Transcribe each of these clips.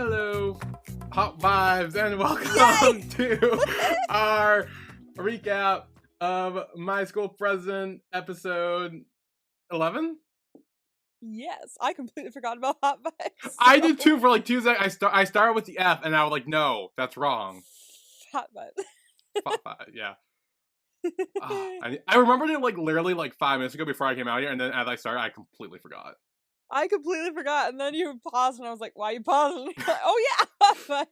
Hello, Hot Vibes, and welcome to our recap of My School President episode 11. Yes, I completely forgot about Hot Vibes. I did too for like 2 seconds. I started with the F, and I was like, no, that's wrong. Hot Vibes. Hot Vibe, yeah. I remembered it like literally like 5 minutes ago before I came out here, and then as I started, I completely forgot. I completely forgot, and then you paused, and I was like, why are you pausing? Oh yeah, Hot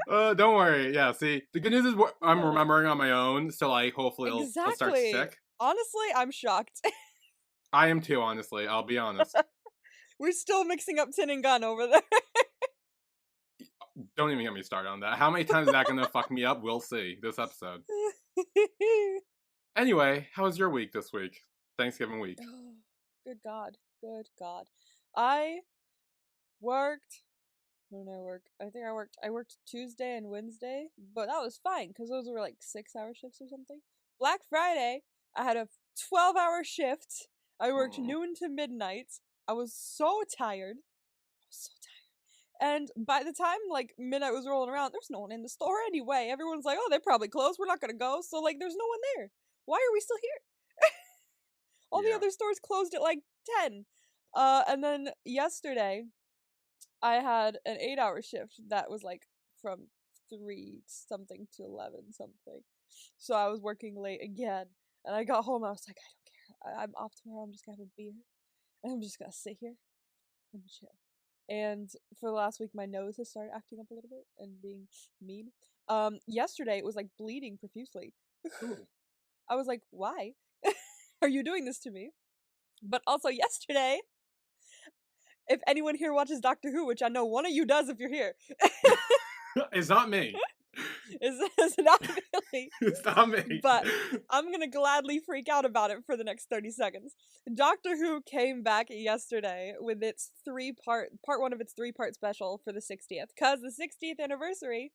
Vibes. Don't worry. Yeah, see, the good news is I'm remembering on my own, so like hopefully it'll start to stick. Honestly, I'm shocked. I am too, honestly. I'll be honest. We're still mixing up tin and gun over there. Don't even get me started on that. How many times is that gonna fuck me up? We'll see this episode. Anyway, how was your week this week? Thanksgiving week. Good God. Good God. I worked. When did I work? I worked Tuesday and Wednesday, but that was fine because those were like 6-hour shifts or something. Black Friday, I had a 12-hour shift. I worked noon to midnight. I was so tired. And by the time like midnight was rolling around, there's no one in the store anyway. Everyone's like, oh, they're probably closed. We're not gonna go. So like, there's no one there. Why are we still here? All the other stores closed at like 10. And then yesterday, I had an 8-hour shift that was like from 3 something to 11 something. So I was working late again. And I got home, I was like, I don't care. I'm off tomorrow. I'm just gonna have a beer. And I'm just gonna sit here and chill. And for the last week, my nose has started acting up a little bit and being mean. Yesterday, it was like bleeding profusely. I was like, why? Are you doing this to me? But also yesterday, if anyone here watches Doctor Who, which I know one of you does if you're here. It's not me. It's not really. It's not me. But I'm going to gladly freak out about it for the next 30 seconds. Doctor Who came back yesterday with its part one of its 3-part special for the 60th. Because the 60th anniversary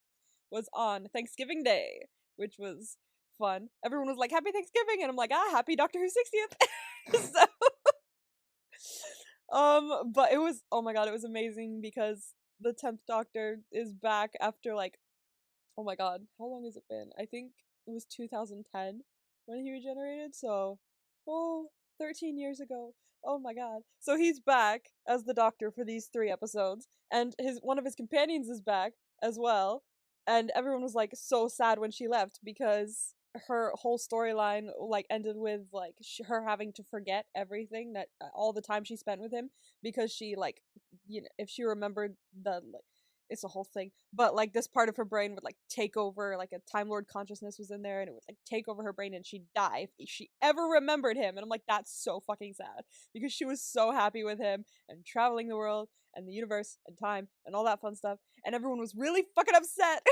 was on Thanksgiving Day, which was fun. Everyone was like, happy Thanksgiving, and I'm like, happy Doctor Who 60th. So but it was, oh my god, it was amazing because the 10th Doctor is back after like, oh my god, how long has it been? I think it was 2010 when he regenerated, so 13 years ago. Oh my god. So he's back as the Doctor for these 3 episodes, and one of his companions is back as well. And everyone was like so sad when she left because her whole storyline like ended with like her having to forget everything that all the time she spent with him, because she like, you know, if she remembered it's a whole thing, but like this part of her brain would like take over, like a Time Lord consciousness was in there and it would like take over her brain and she'd die if she ever remembered him. And I'm like, that's so fucking sad, because she was so happy with him and traveling the world and the universe and time and all that fun stuff, and everyone was really fucking upset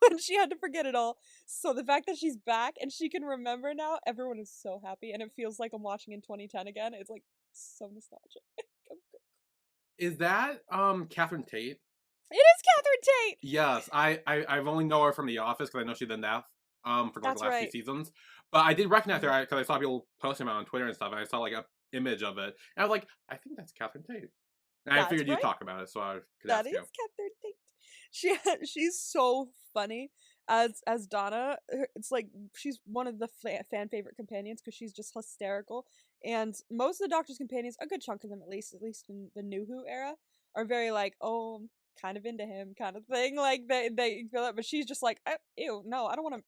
when she had to forget it all. So the fact that she's back and she can remember now, everyone is so happy, and it feels like I'm watching in 2010 again. It's like so nostalgic. Is that Catherine Tate? It is Catherine Tate! Yes, I've only known her from The Office because I know she's in that for like the last few seasons. But I did recognize her because I saw people posting about it on Twitter and stuff, and I saw like an image of it, and I was like, I think that's Catherine Tate. And I figured you'd talk about it, so I could ask you. That is Catherine Tate. She's so funny as Donna. It's like she's one of the fan favorite companions because she's just hysterical. And most of the Doctor's companions, a good chunk of them at least in the New Who era, are very like, oh, I'm kind of into him kind of thing. Like they feel it, but she's just like, ew, no, I don't want to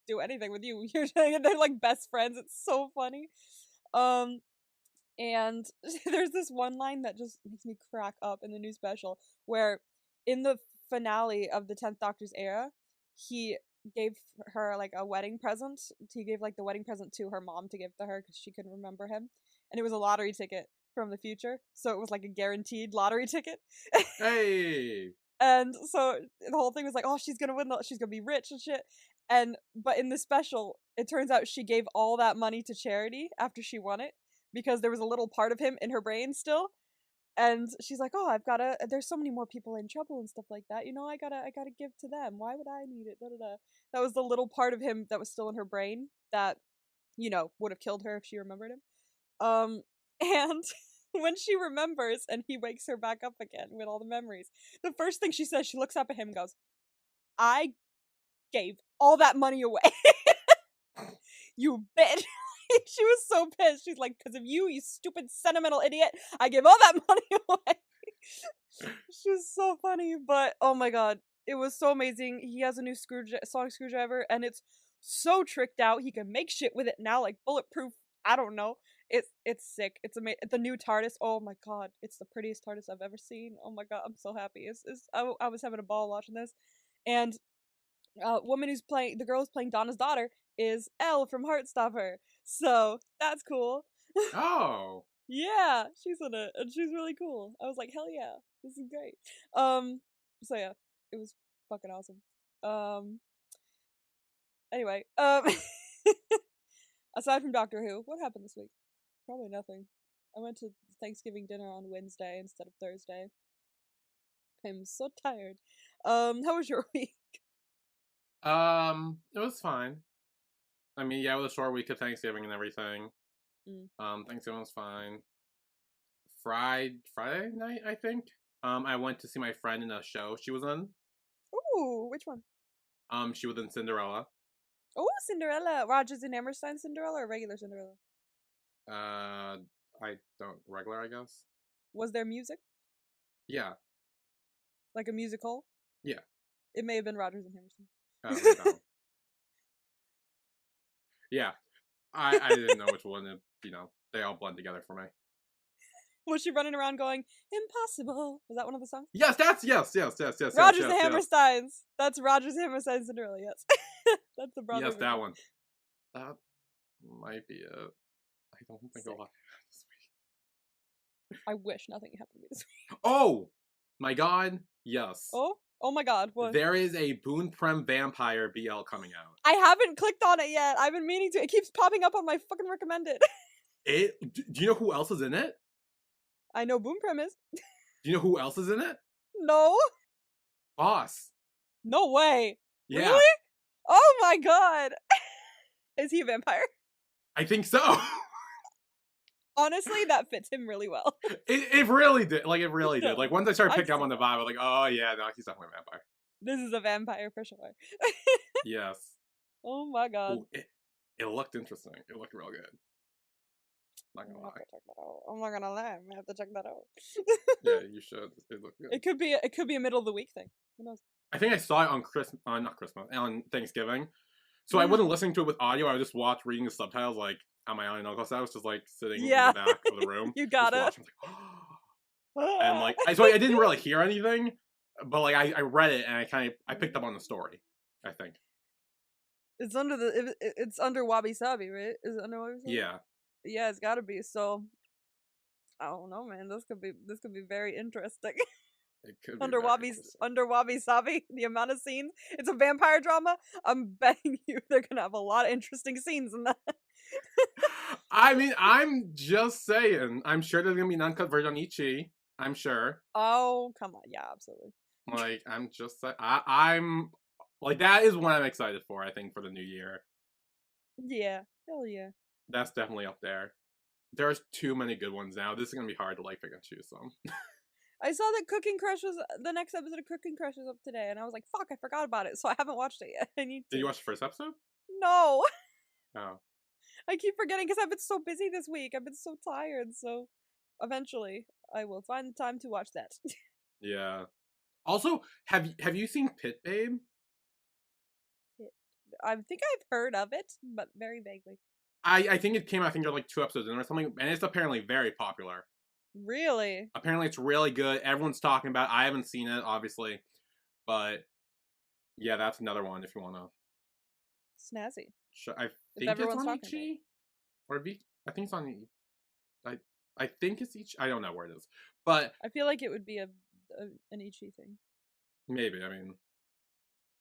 do anything with you. They're like best friends. It's so funny. And there's this one line that just makes me crack up in the new special, where in the finale of the 10th Doctor's era, he gave her like a wedding present. He gave like the wedding present to her mom to give to her because she couldn't remember him. And it was a lottery ticket from the future. So it was like a guaranteed lottery ticket. Hey! And so the whole thing was like, oh, she's gonna win, she's gonna be rich and shit. But in the special, it turns out she gave all that money to charity after she won it, because there was a little part of him in her brain still. And she's like, oh, there's so many more people in trouble and stuff like that, you know, I gotta give to them. Why would I need it? Da, da, da. That was the little part of him that was still in her brain that, you know, would have killed her if she remembered him. And when she remembers and he wakes her back up again with all the memories, the first thing she says, she looks up at him and goes, I gave all that money away. You bitch. She was so pissed. She's like, because of you, you stupid sentimental idiot, I gave all that money away. She was so funny, but oh my god, it was so amazing. He has a new sonic screwdriver, and it's so tricked out. He can make shit with it now, like bulletproof. I don't know. It's sick. It's amazing. The new TARDIS. Oh my god, it's the prettiest TARDIS I've ever seen. Oh my god, I'm so happy. I was having a ball watching this, and woman who's playing the girl who's playing Donna's daughter is Elle from Heartstopper. So that's cool. Oh. Yeah, she's in it, and she's really cool. I was like, hell yeah, this is great. So yeah, it was fucking awesome. Anyway, aside from Doctor Who, what happened this week? Probably nothing. I went to Thanksgiving dinner on Wednesday instead of Thursday. I'm so tired. How was your week? It was fine. I mean, yeah, it was a short week of Thanksgiving and everything. Thanksgiving was fine. Friday night, I think. I went to see my friend in a show she was in. Ooh, which one? She was in Cinderella. Oh, Cinderella. Rodgers and Hammerstein Cinderella or regular Cinderella? I don't regular, I guess. Was there music? Yeah. Like a musical? Yeah. It may have been Rodgers and Hammerstein. No. Yeah. I didn't know which one. They all blend together for me. Was she running around going, impossible? Was that one of the songs? Yes, yes. Rodgers and Hammersteins. That's Rodgers and Hammerstein Cinderella, yes. That's the brother. Yes, that one. That might be it. I don't think it'll happen this week. I wish nothing happened to me this week. Oh! My god, yes. Oh my god, what? There is a Boon Prem Vampire BL coming out. I haven't clicked on it yet. I've been meaning to. It keeps popping up on my fucking recommended. Do you know who else is in it? I know Boon Prem is. Do you know who else is in it? No. Boss. No way. Yeah. Really? Oh my god. Is he a vampire? I think so. Honestly, that fits him really well. It really did. Like, it really did. Like, once I started picking up on the vibe, I was like, oh yeah, no, he's definitely a vampire. This is a vampire for sure. Yes. Oh my god. Ooh, it looked interesting. It looked real good. Not gonna lie. I'm not gonna lie. I'm gonna have to check that out. Yeah, you should. It looked good. It could be a middle of the week thing. Who knows? I think I saw it on on Thanksgiving. So I wasn't listening to it with audio. I was just reading the subtitles like on my own. Because I was just like sitting in the back of the room. You got it. Like, oh. And like, I didn't really hear anything, but like I read it and I picked up on the story. I think it's under Wabi Sabi, right? Is it under Wabi Sabi? Yeah. Yeah, it's gotta be. So I don't know, man. This could be very interesting. It could be under Wabi Sabi, the amount of scenes. It's a vampire drama. I'm betting you they're gonna have a lot of interesting scenes in that. I mean, I'm just saying. I'm sure there's gonna be an uncut version on Ichi. I'm sure. Oh, come on. Yeah, absolutely. Like, I'm just I'm like, that is what I'm excited for, I think, for the new year. Yeah. Hell yeah. That's definitely up there. There's too many good ones now. This is gonna be hard to like pick and choose some. I saw that the next episode of Cooking Crush was up today, and I was like, fuck, I forgot about it, so I haven't watched it yet. I need to. Did you watch the first episode? No. Oh. I keep forgetting because I've been so busy this week. I've been so tired, so eventually I will find the time to watch that. Yeah. Also, have you seen Pit Babe? I think I've heard of it, but very vaguely. I think it came out, I think there are like 2 episodes in or something, and it's apparently very popular. Really? Apparently it's really good. Everyone's talking about it. I haven't seen it, obviously. But yeah, that's another one if you want to. Snazzy. I think it's on Ichi? Or I think it's on I think it's Ichi. I don't know where it is. But I feel like it would be an Ichi thing. Maybe, I mean.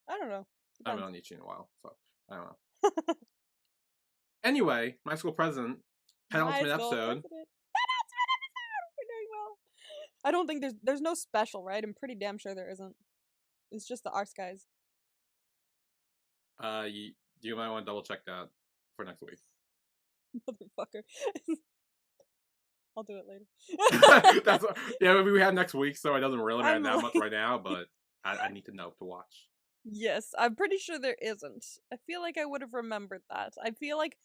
I don't know. Depends. I haven't been on Ichi in a while, so I don't know. Anyway, my school president, penultimate episode. We're doing well. I don't think there's no special, right? I'm pretty damn sure there isn't. It's just the arts guys. You might want to double check that for next week. Motherfucker. I'll do it later. That's yeah. We have next week, so it doesn't really matter I'm that much like, right now. But I need to know to watch. yes, I'm pretty sure there isn't. I feel like I would have remembered that. I feel like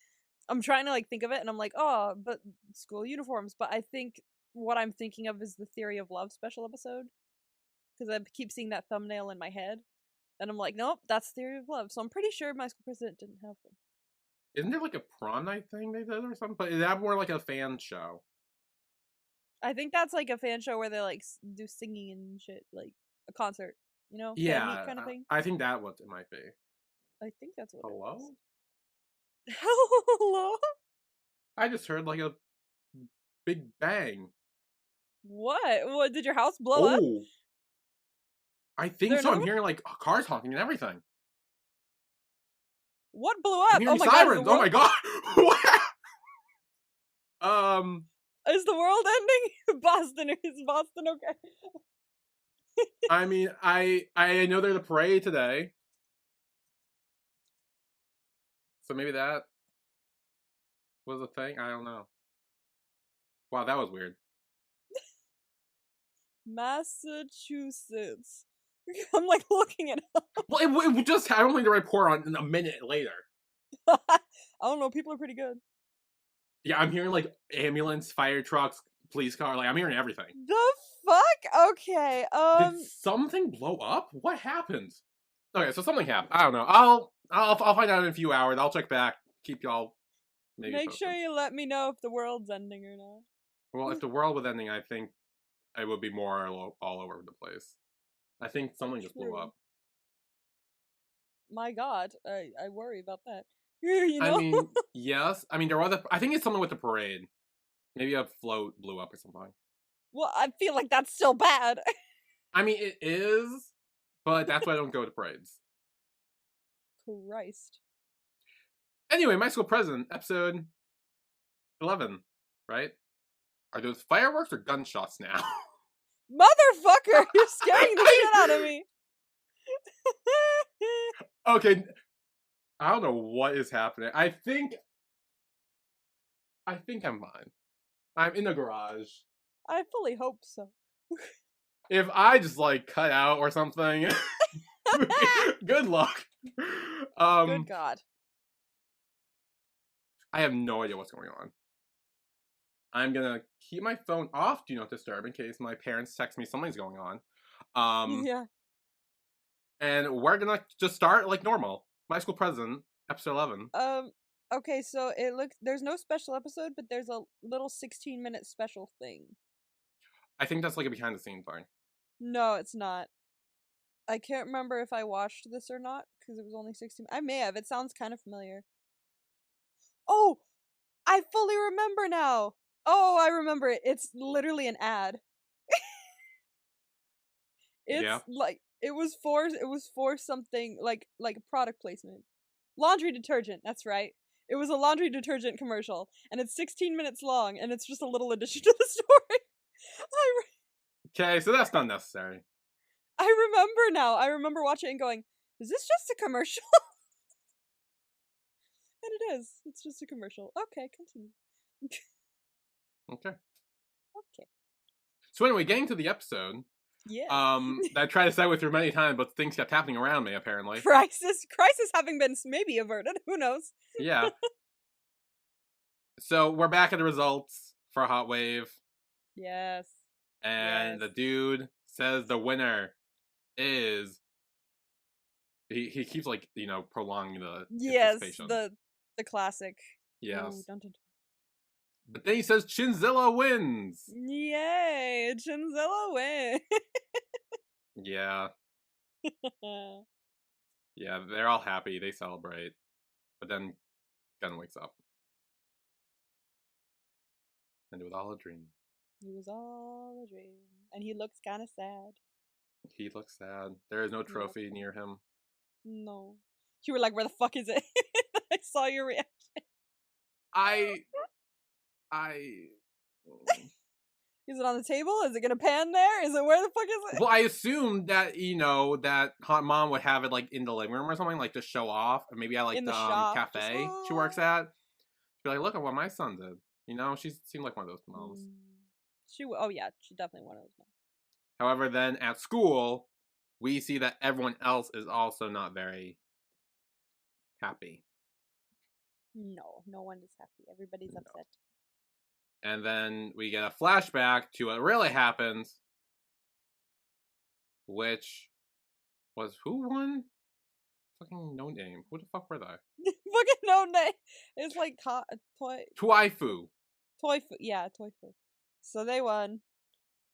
I'm trying to like think of it, and I'm like, oh, but school uniforms. But I think what I'm thinking of is the Theory of Love special episode, because I keep seeing that thumbnail in my head, and I'm like, nope, that's Theory of Love. So I'm pretty sure My School President didn't have one. Isn't there like a prom night thing they did or something? But is that more like a fan show? I think that's like a fan show where they like do singing and shit, like a concert, fan meet Yeah, kind of thing. I think that what it might be. I think that's what. Hello? It is. Hello? I just heard like a big bang. What? What? Did your house blow up? Oh, I think so. I'm hearing like cars honking and everything. What blew I'm up? hearing Oh my sirens. god! Oh my god! What? Is the world ending? Boston, is Boston okay? I mean, I know there's a parade today, so maybe that was a thing. I don't know. Wow, that was weird. Massachusetts. I'm like looking it up. Well, it just I don't think the report on a minute later. I don't know. People are pretty good. Yeah, I'm hearing like ambulance, fire trucks, police car. Like I'm hearing everything. The fuck? Okay. Did something blow up? What happened? Okay, so something happened. I don't know. I'll find out in a few hours. I'll check back. Keep y'all. Maybe make posted. sure you let me know if the world's ending or not. Well, if the world was ending, I think it would be more all over the place. I think something just blew up. My God, I worry about that. You know? I mean, yes. I mean, there was I think it's something with the parade. Maybe a float blew up or something. Well, I feel like that's still bad. I mean, it is, but that's why I don't go to parades. Christ. Anyway, My School President, episode 11, right? Are those fireworks or gunshots now? Motherfucker, you're scaring the shit out of me. Okay, I don't know what is happening. I think I'm fine. I'm in the garage. I fully hope so. If I just like cut out or something, good luck. Good God. I have no idea what's going on. I'm gonna keep my phone off Do Not Disturb in case my parents text me something's going on. Yeah. And we're gonna just start like normal. My School President, episode 11. Okay, so there's no special episode, but there's a little 16-minute special thing. I think that's like a behind the scenes thing. No, it's not. I can't remember if I watched this or not, because it was only 16. I may have. It sounds kind of familiar. Oh! I fully remember now! Oh, I remember it. It's literally an ad. It's like it was for something like product placement. Laundry detergent, that's right. It was a laundry detergent commercial, and it's 16 minutes long, and it's just a little addition to the story. Okay, so that's not necessary. I remember now. I remember watching it and going, is this just a commercial? And it is. It's just a commercial. Okay, continue. Okay. Okay. So anyway, getting to the episode. Yeah. That I tried to say with you many times, but things kept happening around me, apparently. Crisis having been maybe averted. Who knows? Yeah. So we're back at the results for Hot Wave. Yes. And the dude says the winner is. He keeps like prolonging the anticipation. the classic. Yes. Ooh, dun, dun, dun. But then he says Chinzilla wins. Yay! Chinzilla wins. Yeah. Yeah, they're all happy. They celebrate. But then Gun wakes up. And it was all a dream. It was all a dream. And he looks kind of sad. He looks sad. There is no trophy near him. No. You were like, where the fuck is it? I saw your reaction. Is it on the table? Is it gonna pan there? Is it where the fuck is it? Well, I assumed that that Hot Mom would have it like in the living room or something, like to show off, or maybe at like the cafe she works at. Be like, look at what my son did. You know, she seemed like one of those moms. Oh yeah, she definitely one of those moms. However, then at school, we see that everyone else is also not very happy. No, no one is happy. Everybody's upset. And then we get a flashback to what really happens, which was who won? Fucking no name. Who the fuck were they? Fucking no name. It's like Twaifu. Toyfu. Yeah, Toyfu. So they won.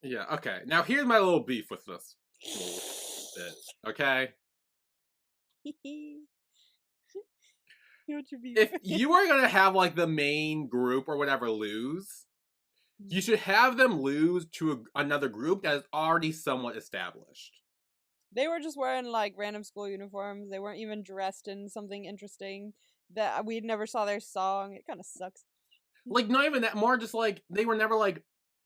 Yeah, okay. Now here's my little beef with this bit, okay? What your beef? If you are gonna have like the main group or whatever lose, you should have them lose to another group that is already somewhat established. They were just wearing like random school uniforms. They weren't even dressed in something interesting. That we never saw their song. It kind of sucks. Like not even that. More just like they were never like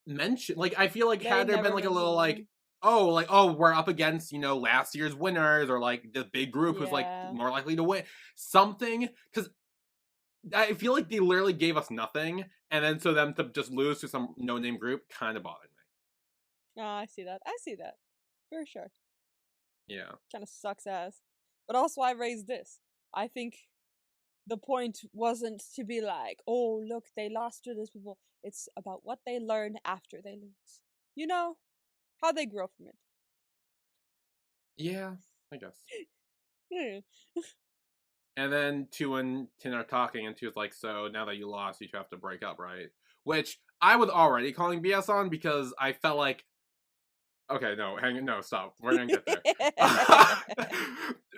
mentioned. Like I feel like had there been like a little like we're up against last year's winners or like the big group who's like more likely to win something, because I feel like they literally gave us nothing, and then so them to just lose to some no-name group kind of bothered me. Oh, I see that. I see that. For sure. Yeah. Kind of sucks ass. But also I raised this. I think the point wasn't to be like, oh, look, they lost to these people. It's about what they learn after they lose. You know? How they grow from it. Yeah, I guess. And then Tu and Tin are talking, and Tu's like, so now that you lost, you two have to break up, right? Which I was already calling BS on because I felt like, okay, no, stop. We're gonna get there.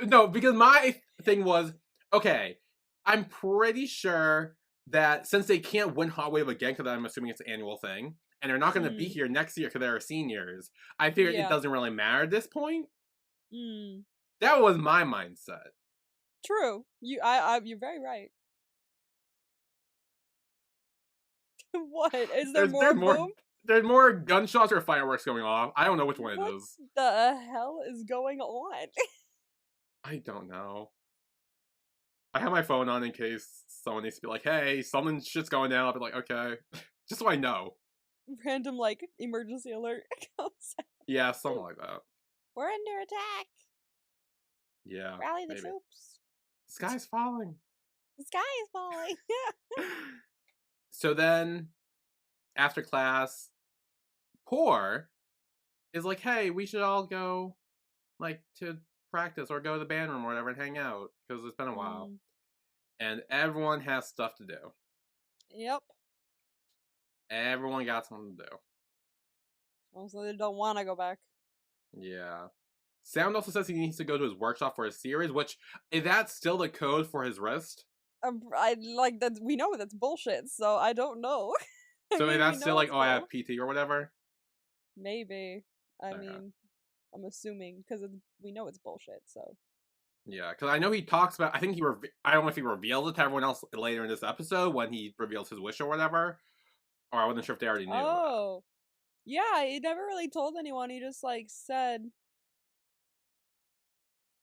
No, because my thing was, okay, I'm pretty sure that since they can't win Hot Wave again, because I'm assuming it's an annual thing, and they're not going to be here next year because they're seniors, I figured it doesn't really matter at this point. That was my mindset. True. You're very right. What? Is there more? There's more gunshots or fireworks going off. I don't know which one it is. What the hell is going on? I don't know. I have my phone on in case someone needs to be like, hey, something shit's going down. I'll be like, okay. Just so I know. Random, like, emergency alert comes out. Yeah, something like that. We're under attack. Yeah. Rally the troops. The sky's falling. The sky is falling. So then, after class, Poor is like, hey, we should all go, like, to practice or go to the band room or whatever and hang out, because it's been a while. And everyone has stuff to do. Yep. Everyone got something to do. Also, they don't want to go back. Yeah. Sound also says he needs to go to his workshop for his series, which, is that still the code for his wrist? I like that. We know that's bullshit, so I don't know. So is that still like, I have PT or whatever? Maybe. I mean, I'm assuming, because we know it's bullshit, so. Yeah, because I know he talks about, I don't know if he reveals it to everyone else later in this episode when he reveals his wish or whatever, or I wasn't sure if they already knew. Oh. Yeah, he never really told anyone, he just, like, said...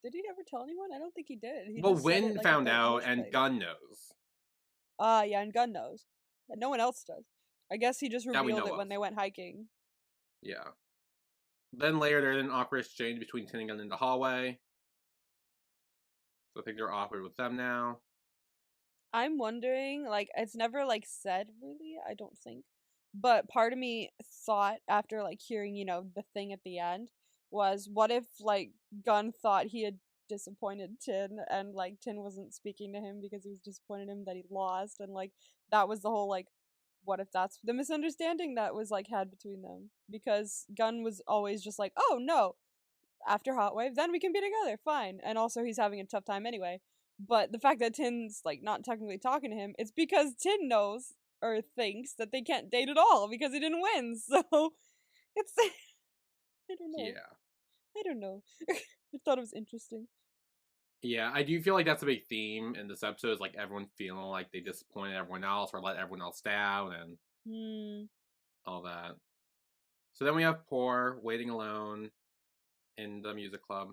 Did he ever tell anyone? I don't think he did. Well, Wynn found out, and Gunn knows. Yeah, and Gunn knows. And no one else does. I guess he just revealed it when they went hiking. Yeah. Then later, there's an awkward exchange between Tin and Gunn in the hallway. So I think they're awkward with them now. I'm wondering, like, it's never, like, said, really, I don't think. But part of me thought, after, like, hearing, the thing at the end, was, what if, like, Gunn thought he had disappointed Tin, and, like, Tin wasn't speaking to him because he was disappointed in him that he lost, and, like, that was the whole, like, what if that's the misunderstanding that was, like, had between them? Because Gunn was always just like, oh, no, after Hot Wave, then we can be together, fine. And also, he's having a tough time anyway. But the fact that Tin's, like, not technically talking to him, it's because Tin knows, or thinks, that they can't date at all, because he didn't win, so... It's... I don't know. Yeah. I don't know. I thought it was interesting. Yeah, I do feel like that's a big theme in this episode, is, like, everyone feeling like they disappointed everyone else, or let everyone else down, and all that. So then we have Poor waiting alone in the music club.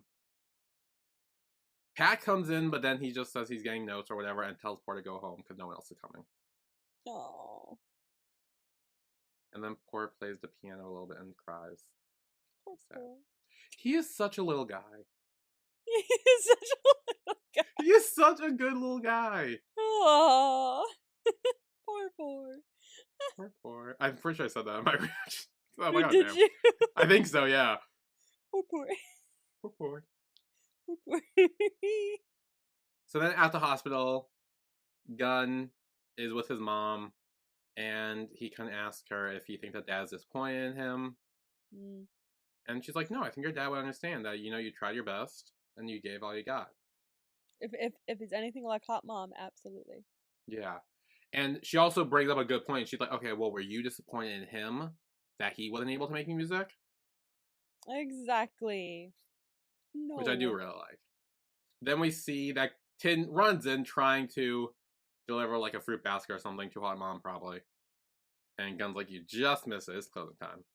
Pat comes in, but then he just says he's getting notes or whatever and tells Poor to go home because no one else is coming. Oh. And then Poor plays the piano a little bit and cries. Poor Sad. boy. He is such a little guy. He is such a little guy. He is such a good little guy. Aww. Poor. Poor. I'm pretty sure I said that in my reaction. Oh my Wait, god, did damn. you? I think so, yeah. Poor. Poor. Poor. So then at the hospital, Gunn is with his mom, and he kind of asks her if he thinks that dad's disappointed in him. Mm. And she's like, no, I think your dad would understand that, you tried your best, and you gave all you got. If it's anything like Hot Mom, absolutely. Yeah. And she also brings up a good point. She's like, okay, well, were you disappointed in him that he wasn't able to make music? Exactly. No. Which I do really like. Then we see that Tin runs in trying to deliver like a fruit basket or something to Hot Mom, probably. And Gunn's like, you just missed it. It's closing time.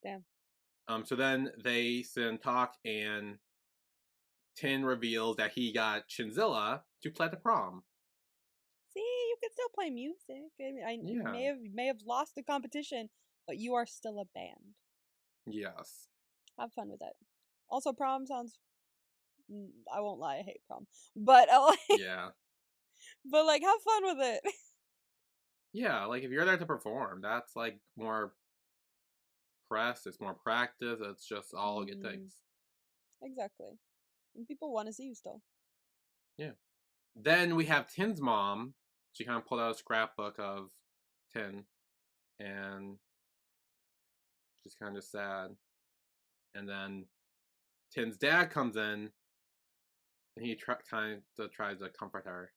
Damn. So then they sit and talk, and Tin reveals that he got Chinzilla to play at the prom. See, you can still play music. I mean, may have lost the competition, but you are still a band. Yes. Have fun with it. Also, prom sounds. I won't lie, I hate prom, but yeah. But like, have fun with it. Yeah, like if you're there to perform, that's like more press. It's more practice. It's just all good things. Exactly. And people want to see you still. Yeah. Then we have Tin's mom. She kind of pulled out a scrapbook of Tin, and she's kind of sad. And then Tin's dad comes in, and he kind of tries to comfort her.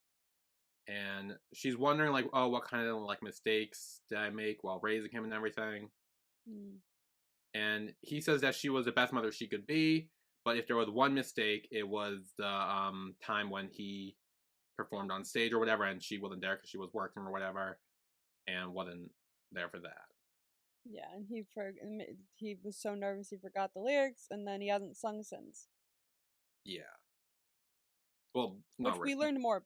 And she's wondering, like, oh, what kind of like mistakes did I make while raising him and everything? And he says that she was the best mother she could be, but if there was one mistake, it was the time when he performed on stage or whatever, and she wasn't there because she was working or whatever, and wasn't there for that. Yeah, and he was so nervous he forgot the lyrics, and then he hasn't sung since. Yeah. Well, which we learned more.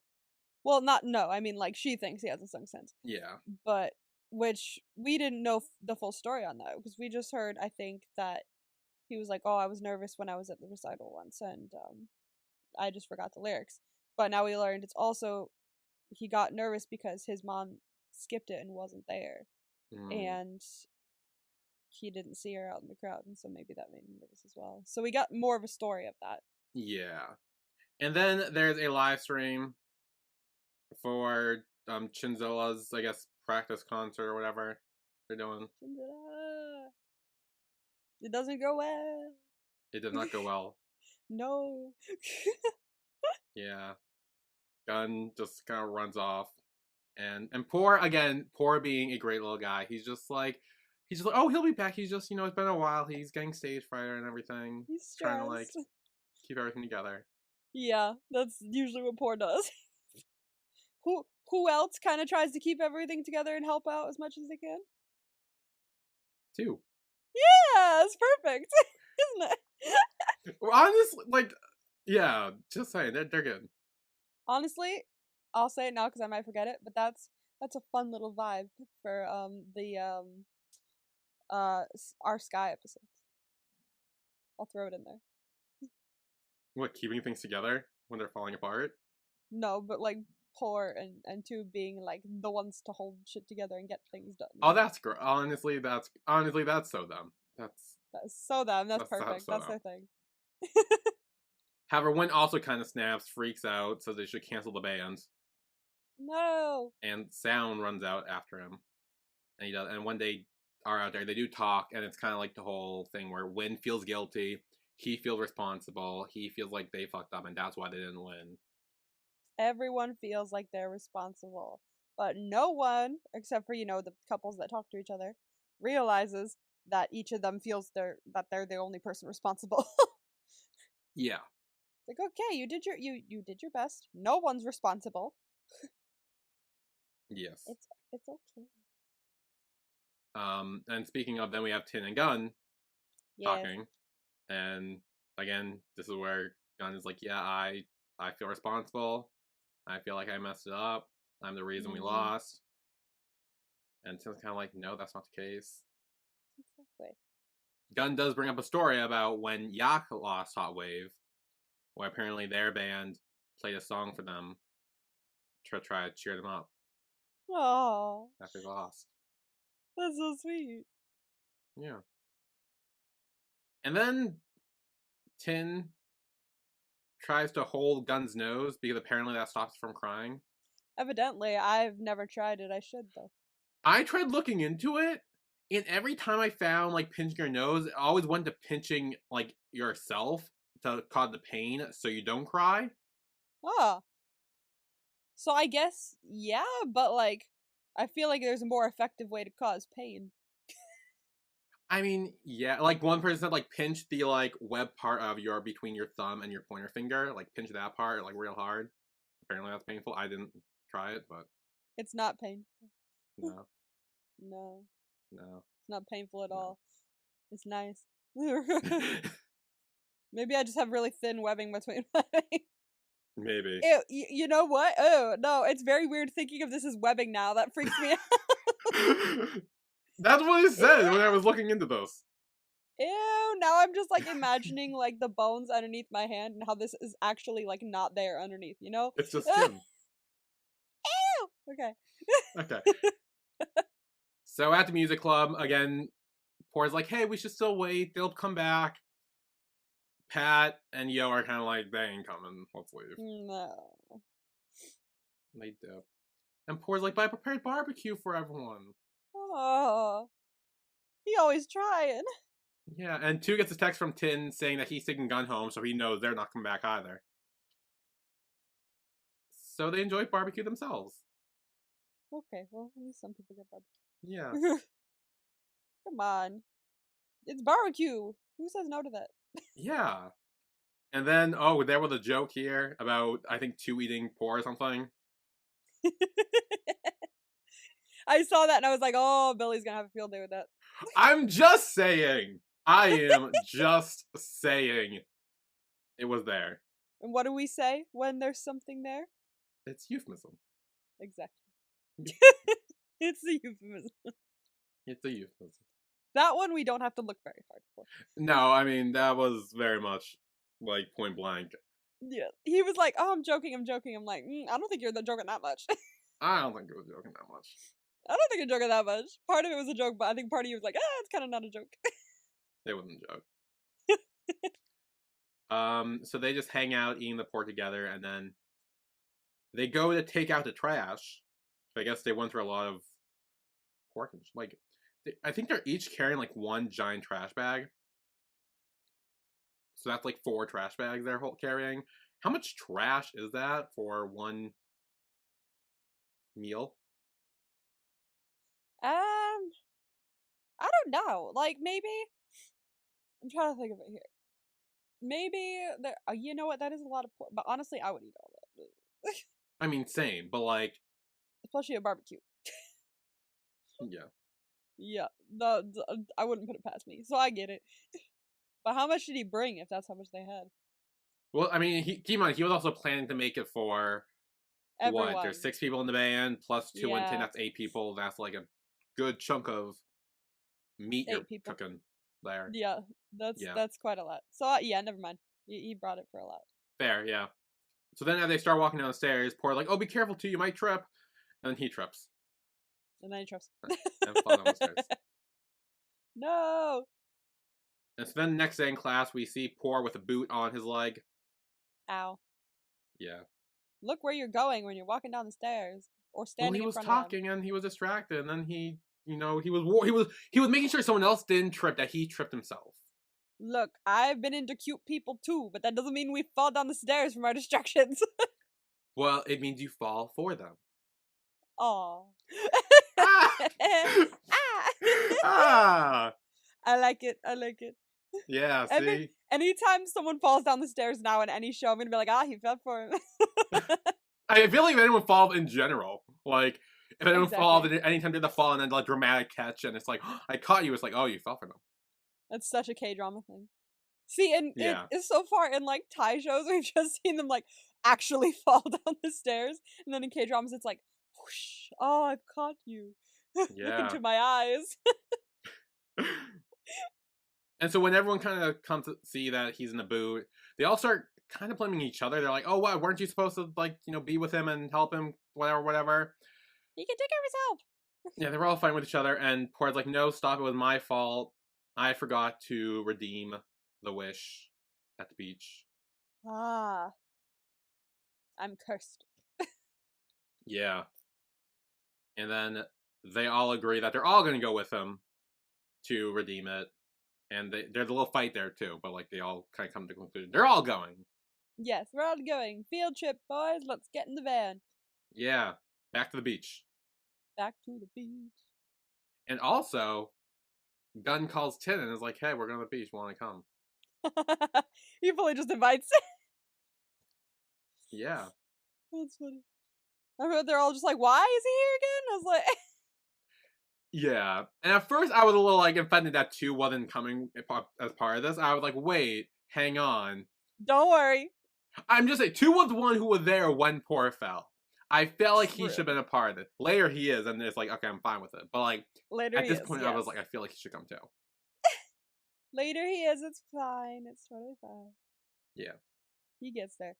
Well, no. I mean, like, she thinks he hasn't sung since. Yeah. But which we didn't know the full story on that, because we just heard, I think, that he was like, "Oh, I was nervous when I was at the recital once, and I just forgot the lyrics." But now we learned it's also he got nervous because his mom skipped it and wasn't there, and he didn't see her out in the crowd, and so maybe that made him nervous as well. So we got more of a story of that. Yeah. And then there's a live stream for Chinzilla's, I guess, practice concert or whatever they're doing. Chinzilla. It doesn't go well. It did not go well. No. Yeah. Gunn just kind of runs off. And Poor being a great little guy, he's just like, oh, he'll be back. He's just, it's been a while. He's getting stage fright and everything. He's stressed. Trying to, like, keep everything together. Yeah, that's usually what Poor does. Who else kind of tries to keep everything together and help out as much as they can? Two. Yeah, it's perfect, isn't it? Well, honestly, like, yeah, just saying, they're good. Honestly, I'll say it now because I might forget it, but that's a fun little vibe for our Sky episodes. I'll throw it in there. What, keeping things together when they're falling apart? No, but like Poor and Two being like the ones to hold shit together and get things done. Oh, that's great. Honestly, that's so them. That's so them. That's perfect. That's their thing. However, Wynn also kind of snaps, freaks out, says they should cancel the band. No. And Sound runs out after him, and he does. And when they are out there, they do talk, and it's kind of like the whole thing where Wynn feels guilty, he feels responsible, he feels like they fucked up, and that's why they didn't win. Everyone feels like they're responsible, but no one, except for the couples that talk to each other, realizes that each of them feels they're the only person responsible. Yeah. Like, okay, you did your best. No one's responsible. Yes. It's okay. And speaking of, then we have Tin and Gunn talking, and again, this is where Gunn is like, yeah, I feel responsible. I feel like I messed it up. I'm the reason we lost. And Tim's kind of like, no, that's not the case. Exactly. Gunn does bring up a story about when Yak lost Hot Wave, where apparently their band played a song for them to try to cheer them up Oh, after they lost. that's so sweet. Yeah. And then Tin tries to hold Gunn's nose because apparently that stops from crying. Evidently, I've never tried it. I should, though. I tried looking into it, and every time I found like pinching your nose, I always went to pinching like yourself to cause the pain so you don't cry. Ah. So I guess, yeah, but like, I feel like there's a more effective way to cause pain. I mean, yeah, like one person said like pinch the like web part of your between your thumb and your pointer finger, like pinch that part like real hard. Apparently that's painful. I didn't try it, but It's not painful. no, No, no, it's not painful at no. all. It's nice. Maybe I just have really thin webbing between my veins. Maybe. Ew, you know what? Oh, no, it's very weird thinking of this as webbing now. That freaks me out. That's what it said when I was looking into this. Ew, now I'm just like imagining like the bones underneath my hand and how this is actually like not there underneath, you know? It's just skin. Ew! Okay. Okay. So at the music club, again, Poor's like, hey, we should still wait. They'll come back. Pat and Yo are kind of like, they ain't coming. Let's leave. No. They do. And Poor's like, but I prepared barbecue for everyone. Oh. He always trying. Yeah, and 2 gets a text from Tin saying that he's taking Gun home, so he knows they're not coming back either. So they enjoy barbecue themselves. Okay, well, at least some people get barbecue. Yeah. Come on. It's barbecue. Who says no to that? Yeah. And then, oh, there was a joke here about, I think, 2 eating poor or something. I saw that and I was like, oh, Billy's gonna have a field day with that. I'm just saying. I am just saying. It was there. And what do we say when there's something there? It's euphemism. Exactly. It's a euphemism. It's a euphemism. That one we don't have to look very hard for. No, I mean, that was very much, like, point blank. Yeah. He was like, oh, I'm joking. I'm like, I don't think you're joking that much. I don't think it was joking that much. I don't think you're joking that much. Part of it was a joke, but I think part of you was like, it's kind of not a joke. It wasn't a joke. So they just hang out eating the pork together, and then they go to take out the trash. I guess they went through a lot of pork and like, I think they're each carrying like one giant trash bag. So that's like 4 trash bags they're carrying. How much trash is that for one meal? I don't know. Like maybe I'm trying to think of it here. Maybe there. You know what? That is a lot of pork. But honestly, I would eat all that. I mean, same, but like, Especially a barbecue. yeah. Yeah, I wouldn't put it past me, so I get it. But how much did he bring if that's how much they had? Well, I mean, keep in mind, he was also planning to make it for Everyone. what? There's 6 people in the band, plus 2 and 10, Yeah. that's 8 people. That's like a good chunk of meat 8 you're people. cooking there. Yeah, that's quite a lot. So yeah, never mind. He brought it for a lot. Fair, yeah. So then as they start walking down the stairs, Poor like, oh, be careful too, you might trip. And then he trips. And then he trips. And falls down the stairs. No! And so then next day in class, we see Poor with a boot on his leg. Ow. Yeah. Look where you're going when you're walking down the stairs. Or standing he was in front of them. talking and he was distracted, and then he was making sure someone else didn't trip, that he tripped himself. Look, I've been into cute people too, but that doesn't mean we fall down the stairs from our distractions. Well, it means you fall for them. Aw. Ah! Ah! I like it. Yeah, And see? anytime someone falls down the stairs now in any show, I'm gonna be like, he fell for him. I feel like if anyone falls in general, like, if anyone falls, anytime they fall and then like dramatic catch, and it's like, I caught you, it's like, oh, you fell for them. That's such a K-drama thing. See, and Yeah. it's so far in like Thai shows, we've just seen them like actually fall down the stairs, and then in K-dramas, it's like, whoosh, oh, I've caught you. Look Yeah. into my eyes. And so when everyone kind of comes to see that he's in the boot, they all start kind of blaming each other. They're like, "Oh, what? Weren't you supposed to be with him and help him? Whatever, whatever." He can take care of himself. Yeah, they were all fighting with each other, and Poirot's like, "No, stop! It was my fault. I forgot to redeem the wish at the beach." Ah, I'm cursed. Yeah, and then they all agree that they're all going to go with him to redeem it, and there's a little fight there too, but like they all kind of come to the conclusion they're all going. Yes, we're all going. Field trip, boys. Let's get in the van. Yeah, back to the beach. Back to the beach. And also, Gunn calls Tin and is like, "Hey, we're going to the beach. Want to come?" He fully just invites. Yeah. That's funny. I heard they're all just like, "Why is he here again?" I was like, Yeah. And at first, I was a little like offended that 2 wasn't coming as part of this. I was like, wait, hang on. "Don't worry." I'm just saying, 2 was the one who was there when Poor fell. I felt like he True. should have been a part of it. Later, he is, and it's like, okay, I'm fine with it. But like, Later at he this is, point, yes. I was like, I feel like he should come too. Later he is. It's fine. It's totally fine. Yeah. He gets there.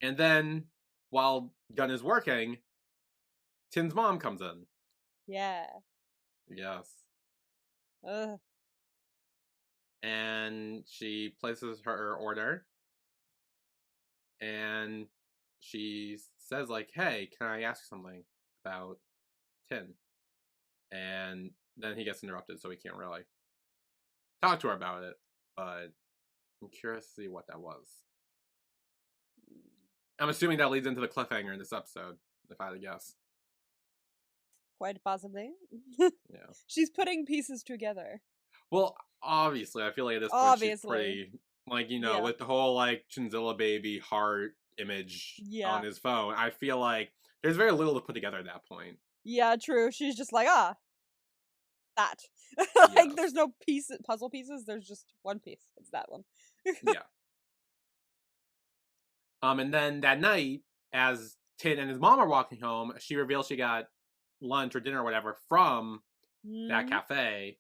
And then, while Gunn is working, Tin's mom comes in. Yeah. Yes. Ugh. And she places her order. And she says like, "Hey, can I ask something about Tin?" And then he gets interrupted, so he can't really talk to her about it. But I'm curious to see what that was. I'm assuming that leads into the cliffhanger in this episode, if I had to guess. Quite possibly. Yeah. She's putting pieces together. Well, obviously, I feel like at this point she's pretty, Yeah. with the whole like Chinzilla baby heart image on his phone. I feel like there's very little to put together at that point. Yeah, true. She's just like, that. Like, Yes. there's no puzzle pieces. There's just one piece. It's that one. Yeah. And then that night, as Tin and his mom are walking home, she reveals she got lunch or dinner or whatever from that cafe.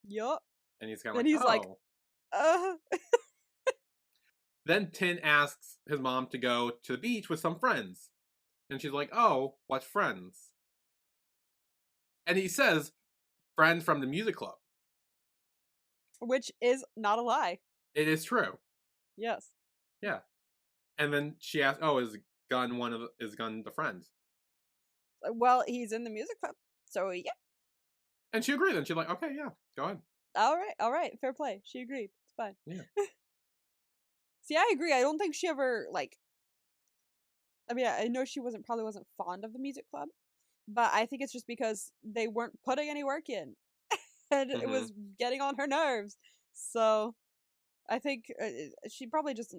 Yup. And he's kind of And he's like, Then Tin asks his mom to go to the beach with some friends. And she's like, "Oh, what friends?" And he says, "Friends from the music club." Which is not a lie. It is true. Yes. Yeah. And then she asks, "Oh, is Gunn the friend?" Well, he's in the music club, so yeah. And she agreed. And she's like, "Okay, yeah, go ahead." All right, fair play. She agreed. It's fine. Yeah. See, I agree. I don't think she ever I mean, I know she probably wasn't fond of the music club, but I think it's just because they weren't putting any work in, and it was getting on her nerves. So, I think she probably just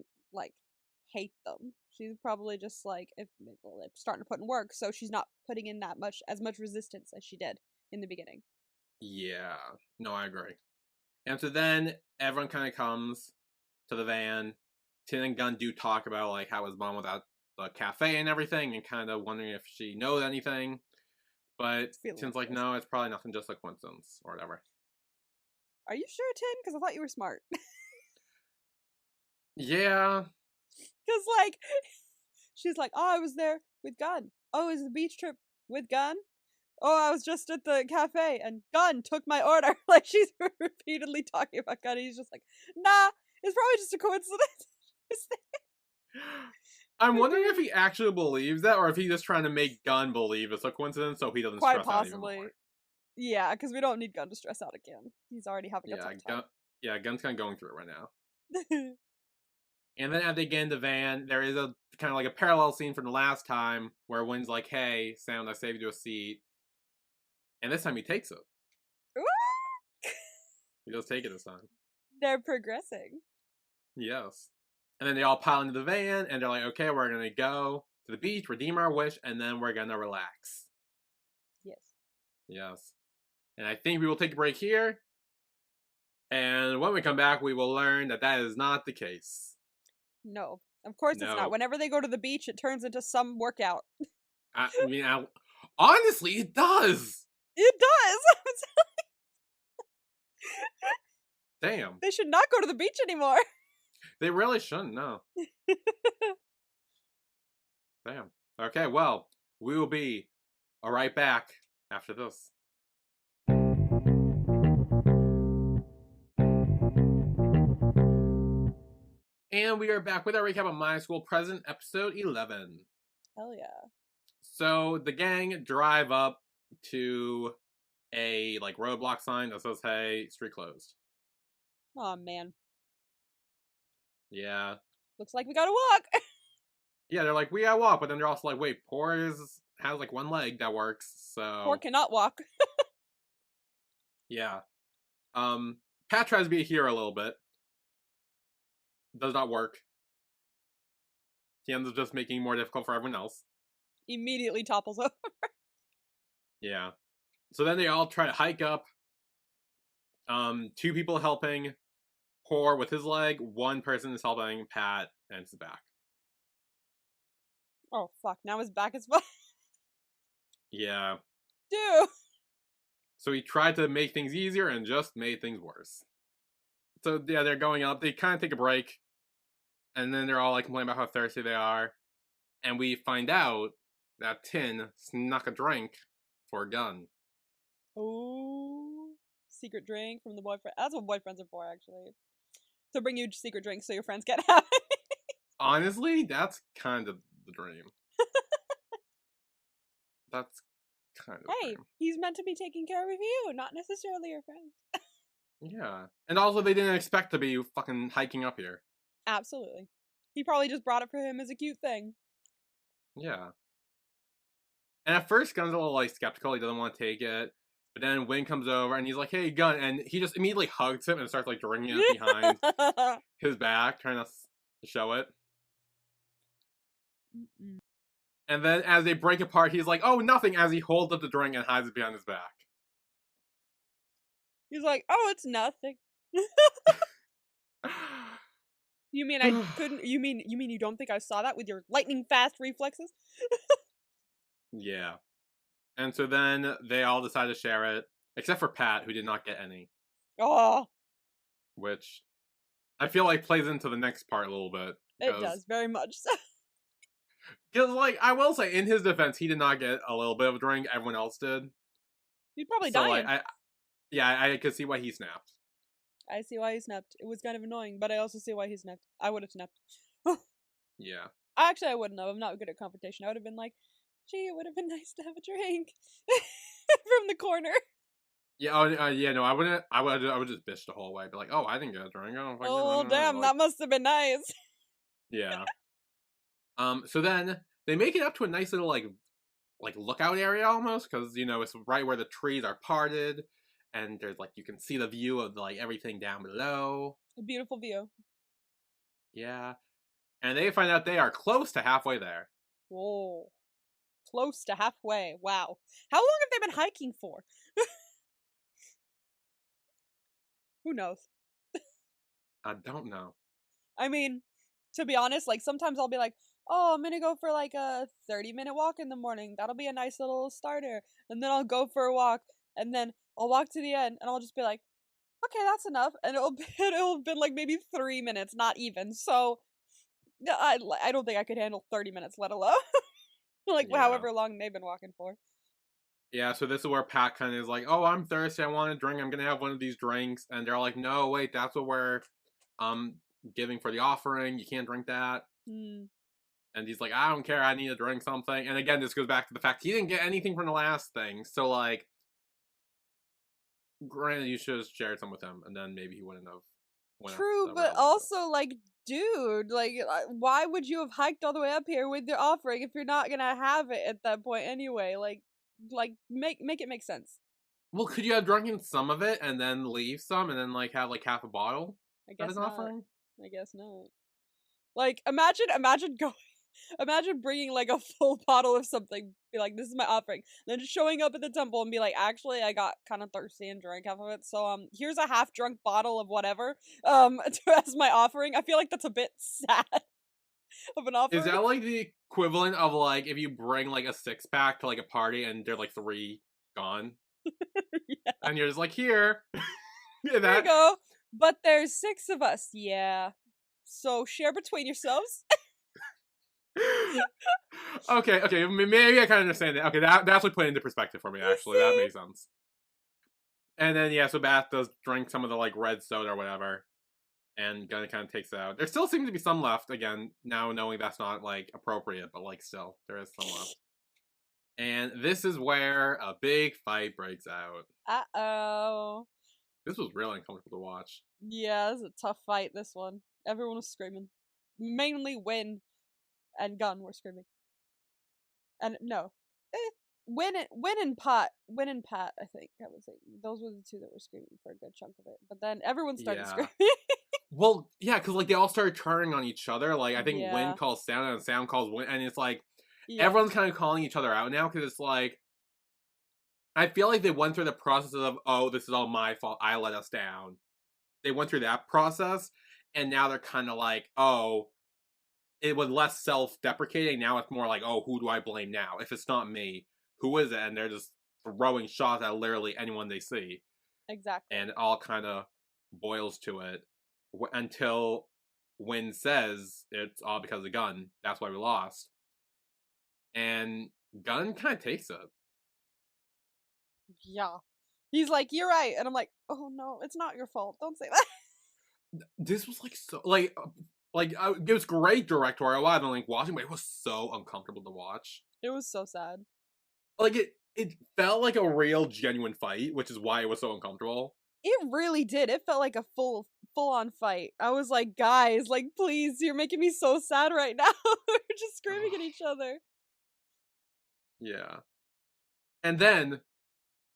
hate them. She's probably just like, if they're starting to put in work, so she's not putting in as much resistance as she did in the beginning. Yeah. No, I agree. And so then everyone kind of comes to the van. Tin and Gunn do talk about like how his mom was at the cafe and everything, and kind of wondering if she knows anything. But Tin's like, "No, it's probably nothing, just a coincidence or whatever." Are you sure, Tin? Because I thought you were smart. Yeah. Because she's like, "Oh, I was there with Gunn. Oh, is the beach trip with Gunn? Oh, I was just at the cafe and Gunn took my order." Like, she's repeatedly talking about Gunn. He's just like, "Nah, it's probably just a coincidence." I'm wondering if he actually believes that, or if he's just trying to make Gunn believe it's a coincidence so he doesn't Quite stress possibly. out even more. Yeah, because we don't need Gunn to stress out again. He's already having a tough time. Gunn's kind of going through it right now. And then as they get in the van, there is a kind of like a parallel scene from the last time where Wynn's like, "Hey, Sam, I saved you a seat." And this time he takes it. He does take it this time. They're progressing. Yes. And then they all pile into the van, and they're like, "Okay, we're going to go to the beach, redeem our wish, and then we're going to relax." Yes. Yes. And I think we will take a break here. And when we come back, we will learn that that is not the case. No. Of course it's not. Whenever they go to the beach, it turns into some workout. I mean, honestly, it does. It does! Damn. They should not go to the beach anymore. They really shouldn't, no. Damn. Okay, well, we will be right back after this. And we are back with our recap of My School President, episode 11. Hell yeah. So the gang drive up to a like roadblock sign that says, "Hey, street closed." Oh man. Yeah. Looks like we gotta walk. Yeah, they're like, "We gotta walk," but then they're also like, "Wait, Poor has like one leg that works, so Poor cannot walk. yeah." Pat tries to be a hero a little bit. Does not work. He ends up just making it more difficult for everyone else. Immediately topples over. Yeah. So then they all try to hike up. 2 people helping Poor with his leg. 1 person is helping Pat and his back. Oh fuck, now his back is fine. Yeah. Dude. So he tried to make things easier and just made things worse. So yeah, they're going up. They kind of take a break. And then they're all like complaining about how thirsty they are. And we find out that Tin snuck a drink for a gun. Oh, secret drink from the boyfriend. That's what boyfriends are for, actually. To bring you secret drinks so your friends can't have it. Honestly, that's kind of the dream. That's kind of the dream. He's meant to be taking care of you, not necessarily your friends. Yeah. And also, they didn't expect to be fucking hiking up here. Absolutely. He probably just brought it for him as a cute thing. Yeah. And at first, Gun's a little, like, skeptical. He doesn't want to take it. But then Win comes over, and he's like, "Hey, Gun." And he just immediately hugs him and starts, like, drinking it behind his back, trying to show it. Mm-mm. And then as they break apart, he's like, "Oh, nothing," as he holds up the drink and hides it behind his back. He's like, "Oh, it's nothing." You mean I couldn't? You mean you don't think I saw that with your lightning fast reflexes? Yeah. And so then they all decide to share it, except for Pat, who did not get any. Oh, Which I feel like plays into the next part a little bit. it does, very much so. Because, like, I will say, in his defense, he did not get a little bit of a drink. Everyone else did. He's probably So, dying. like, I could see why he snapped. I see why he snapped. It was kind of annoying, but I also see why he snapped. I would have snapped. Yeah. Actually, I wouldn't have. I'm not good at confrontation. I would have been like, "Gee, it would have been nice to have a drink from the corner." Yeah. Yeah. No, I wouldn't. I would just bitch the whole way. Be like, "Oh, I didn't get a drink. Oh, damn, like, that must have been nice. Yeah. So then they make it up to a nice little like lookout area almost, because it's right where the trees are parted, and there's like you can see the view of like everything down below. A beautiful view. Yeah. And they find out they are close to halfway there. Whoa. Close to halfway. Wow. How long have they been hiking for? Who knows? I don't know. I mean, to be honest, like sometimes I'll be like, "Oh, I'm gonna go for like a 30-minute walk in the morning. That'll be a nice little starter." And then I'll go for a walk, and then I'll walk to the end, and I'll just be like, "Okay, that's enough." And it'll have been like maybe 3 minutes, not even. So I don't think I could handle 30 minutes, let alone like Yeah. however long they've been walking for. Yeah, so this is where Pat kind of is like, "Oh, I'm thirsty. I want a drink. I'm gonna have one of these drinks." And they're like, "No, wait, that's what we're giving for the offering. You can't drink that." And he's like, "I don't care. I need to drink something." And again, this goes back to the fact he didn't get anything from the last thing. So like, granted, you should have shared some with him, and then maybe he wouldn't have. True, but also like, dude, like, why would you have hiked all the way up here with your offering if you're not gonna have it at that point anyway? Like make it make sense. Well, could you have drunken some of it and then leave some, and then like have like half a bottle? I guess as an not. offering? I guess not. Like, imagine going. Imagine bringing like a full bottle of something, be like, "This is my offering," then just showing up at the temple and be like, "Actually, I got kind of thirsty and drank half of it, so here's a half drunk bottle of whatever, as my offering." I feel like that's a bit sad of an offering. Is that like the equivalent of like if you bring like a 6-pack to like a party and they're like 3 gone? Yeah. And you're just like, here. Here you go. But there's 6 of us. Yeah. So share between yourselves. Okay, maybe I kind of understand that. Okay, that's what put it into perspective for me, You actually. That see? makes sense. And then, yeah, so Bath does drink some of the, like, red soda or whatever. And Gunn kind of takes it out. There still seems to be some left, again, now knowing that's not, like, appropriate, but, like, still, there is some left. And this is where a big fight breaks out. Uh-oh. This was really uncomfortable to watch. Yeah, this is a tough fight, this one. Everyone was screaming. Mainly Win and Gunn were screaming. And no. Win and Pat. Win and Pat, I think. I was like, those were the 2 that were screaming for a good chunk of it. But then everyone started Yeah. screaming. Well, yeah, because, like, they all started turning on each other. Like, I think Win Yeah. calls Sound and Sound calls Win. And it's like, Yeah. everyone's kind of calling each other out now because it's like, I feel like they went through the process of, oh, this is all my fault. I let us down. They went through that process. And now they're kind of like, oh, it was less self-deprecating. Now it's more like, oh, who do I blame now? If it's not me, who is it? And they're just throwing shots at literally anyone they see. Exactly. And it all kind of boils to it until Win says it's all because of Gunn. That's why we lost. And Gunn kind of takes it. Yeah. He's like, you're right. And I'm like, oh no, it's not your fault. Don't say that. This was like so it was great directorial wise and like watching, but it was so uncomfortable to watch. It was so sad. Like it felt like a real genuine fight, which is why it was so uncomfortable. It really did. It felt like a full on fight. I was like, guys, like please, you're making me so sad right now. We're just screaming at each other. Yeah. And then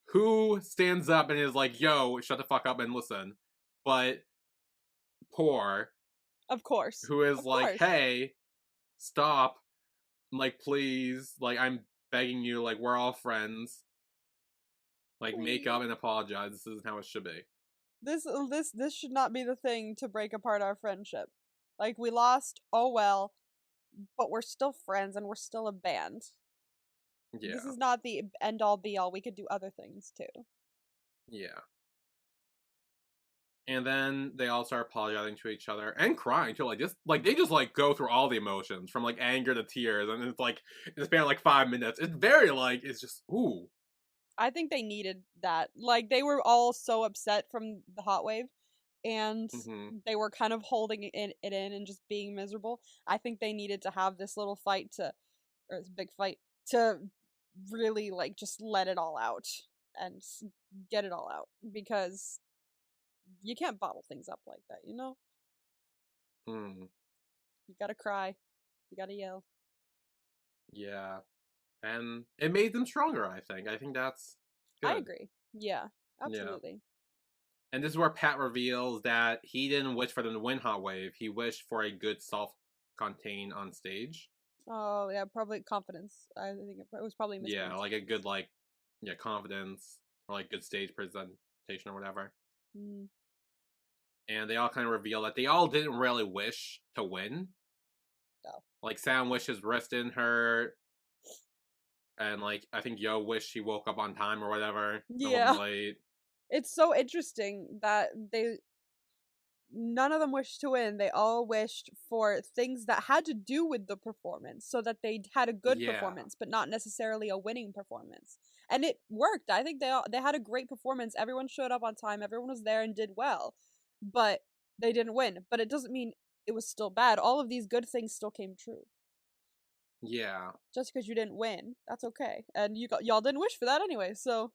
who stands up and is like, yo, shut the fuck up and listen. But Poor, Of course. who is Of like, course. hey, stop. Like, please, like, I'm begging you, like, we're all friends. Like, make up and apologize. This isn't how it should be. This should not be the thing to break apart our friendship. Like, we lost, oh well, but we're still friends and we're still a band. Yeah. This is not the end all be all. We could do other things too. Yeah. And then they all start apologizing to each other and crying too. They just like go through all the emotions from like anger to tears, and it's like in the span of like 5 minutes. It's very like it's just ooh. I think they needed that. Like they were all so upset from the hot wave, and they were kind of holding it in and just being miserable. I think they needed to have this little fight or this big fight to really like just let it all out and get it all out because you can't bottle things up like that, you know? Mm. You gotta cry. You gotta yell. Yeah. And it made them stronger, I think. I think that's good. I agree. Yeah, absolutely. Yeah. And this is where Pat reveals that he didn't wish for them to win Hot Wave. He wished for a good self-contain on stage. Oh, yeah, probably confidence. I think it was probably misplaced. Yeah, like a good, like, yeah, confidence or like good stage presentation or whatever. Mm. And they all kind of reveal that they all didn't really wish to win. No. Like, Sam wished his wrist didn't hurt. And, like, I think Yo wished he woke up on time or whatever. Yeah. Late. It's so interesting that none of them wished to win. They all wished for things that had to do with the performance so that they had a good performance, but not necessarily a winning performance. And it worked. I think they had a great performance. Everyone showed up on time. Everyone was there and did well. But they didn't win. But it doesn't mean it was still bad. All of these good things still came true. Yeah. Just because you didn't win, that's okay. And y'all didn't wish for that anyway, so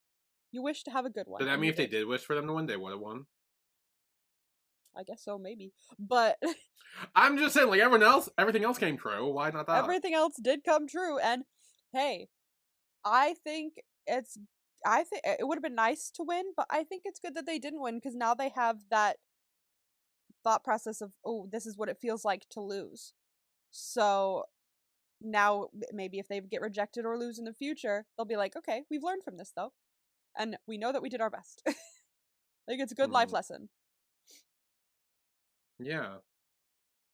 you wish to have a good one. Does that mean if they did wish for them to win, they would have won? I guess so, maybe. But I'm just saying, like, everything else came true. Why not that? Everything else did come true, and hey, I think it would have been nice to win, but I think it's good that they didn't win because now they have that thought process of, oh, this is what it feels like to lose. So now maybe if they get rejected or lose in the future, they'll be like, okay, we've learned from this though, and we know that we did our best. Like it's a good life lesson. Yeah.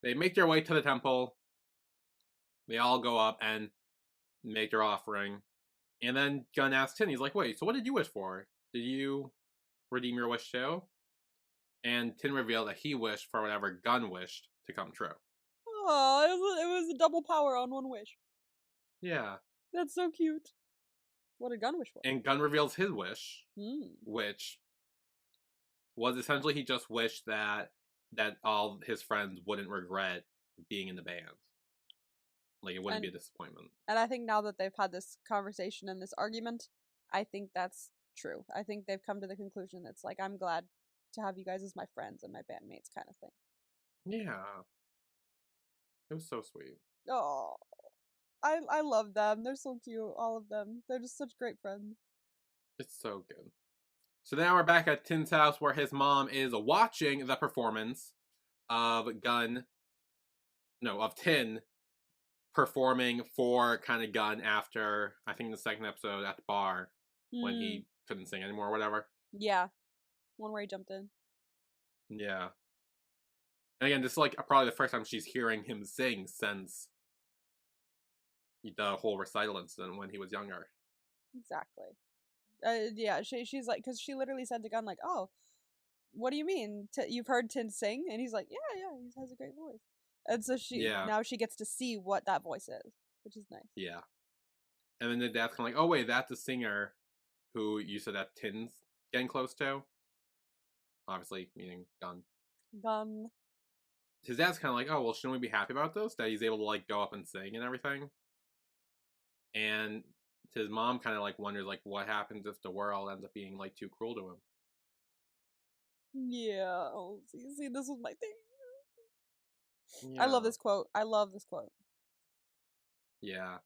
They make their way to the temple. They all go up and make their offering. And then Gunn asks Tin, he's like, wait, so what did you wish for? Did you redeem your wish too? And Tin revealed that he wished for whatever Gunn wished to come true. Oh, it was a double power on one wish. Yeah. That's so cute. What did Gunn wish for? And Gunn reveals his wish, which was essentially he just wished that all his friends wouldn't regret being in the band. Like, it wouldn't be a disappointment. And I think now that they've had this conversation and this argument, I think that's true. I think they've come to the conclusion that's like, I'm glad to have you guys as my friends and my bandmates kind of thing. Yeah. It was so sweet. Oh, I love them. They're so cute, all of them. They're just such great friends. It's so good. So now we're back at Tin's house where his mom is watching the performance of Tin performing for kind of Gunn after, I think, the second episode at the bar when he couldn't sing anymore or whatever. Yeah. One where he jumped in. Yeah. And again, this is like probably the first time she's hearing him sing since the whole recital incident when he was younger. Exactly. Yeah, she's like, because she literally said to Gunn, like, oh, what do you mean? You've heard Tin sing? And he's like, yeah, he has a great voice. And so now she gets to see what that voice is, which is nice. Yeah. And then the dad's kind of like, oh, wait, that's the singer who you said that Tin's getting close to. Obviously, meaning Gunn. Gunn. His dad's kind of like, oh, well, shouldn't we be happy about this? That he's able to, like, go up and sing and everything. And his mom kind of, like, wonders, like, what happens if the world ends up being, like, too cruel to him? Yeah. Oh, see, this was my thing. Yeah. I love this quote. Yeah.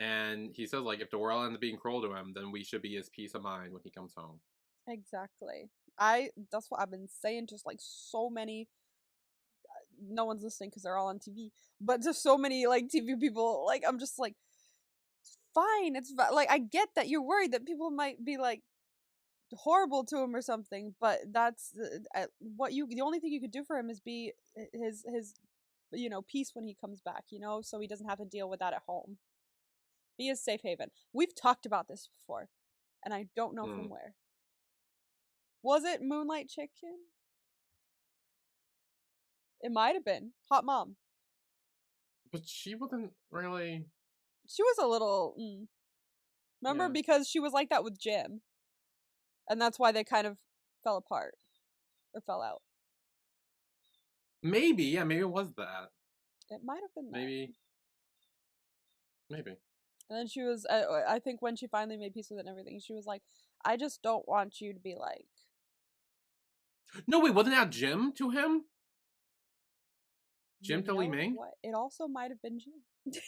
And he says, like, if the world ends up being cruel to him, then we should be his peace of mind when he comes home. Exactly. That's what I've been saying. Just like so many. No one's listening because they're all on TV. But just so many like TV people. Like I'm just like, it's fine. It's like I get that you're worried that people might be like horrible to him or something. But that's the only thing you could do for him is be his peace when he comes back. So he doesn't have to deal with that at home. Be his safe haven. We've talked about this before, and I don't know from where. Was it Moonlight Chicken? It might have been. Hot Mom. But she wasn't really... She was a little... Remember? Yeah. Because she was like that with Jim. And that's why they kind of fell apart. Or fell out. Maybe. Yeah, maybe it was that. It might have been that. Maybe. And then she was... I think when she finally made peace with it and everything, she was like, I just don't want you to be like... No, wait, wasn't that Jim to him? Jim to Li Ming? It also might have been Jim.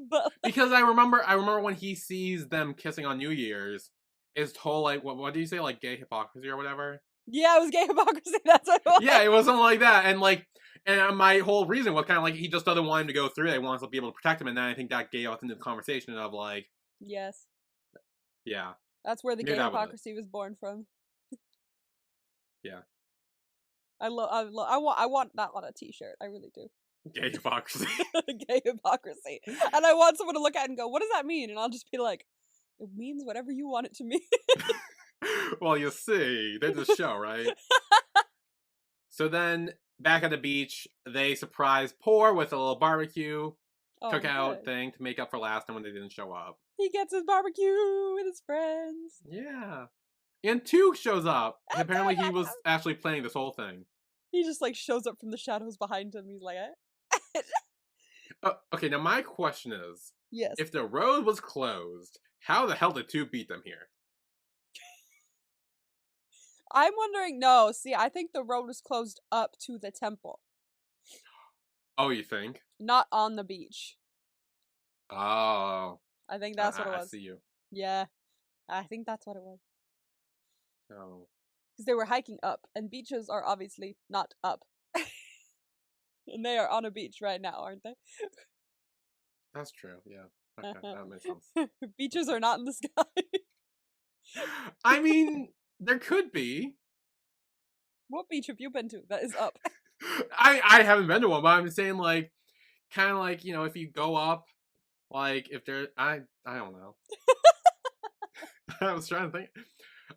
But because I remember when he sees them kissing on New Year's, it's whole like what do you say, like gay hypocrisy or whatever? Yeah, it was gay hypocrisy. That's what it was. Yeah, it was something like that, and my whole reason was kind of like he just doesn't want him to go through it. He wants to be able to protect him, and then I think that gave us into the conversation of like, yes, yeah, that's where the gay hypocrisy was born from. Yeah. I want that on a t-shirt. I really do. Gay hypocrisy. Gay hypocrisy. And I want someone to look at it and go, what does that mean? And I'll just be like, it means whatever you want it to mean. Well, you see, there's a show, right? So then, back at the beach, they surprise Poor with a little barbecue cookout thing to make up for last time when they didn't show up. He gets his barbecue with his friends. Yeah. And Toog shows up. And apparently he was actually playing this whole thing. He just like shows up from the shadows behind him. He's like, okay, now my question is, yes, if the road was closed, how the hell did Toog beat them here? I'm wondering, no, see, I think the road was closed up to the temple. Oh, you think? Not on the beach. Oh. I think that's what it was. I see you. Yeah, I think that's what it was. Oh. Because they were hiking up, and beaches are obviously not up. And they are on a beach right now, aren't they? That's true, yeah. Okay, that makes sense. Beaches are not in the sky. I mean, there could be. What beach have you been to that is up? I haven't been to one, but I'm saying, like, kind of like, if you go up Like, if there, I don't know. I was trying to think.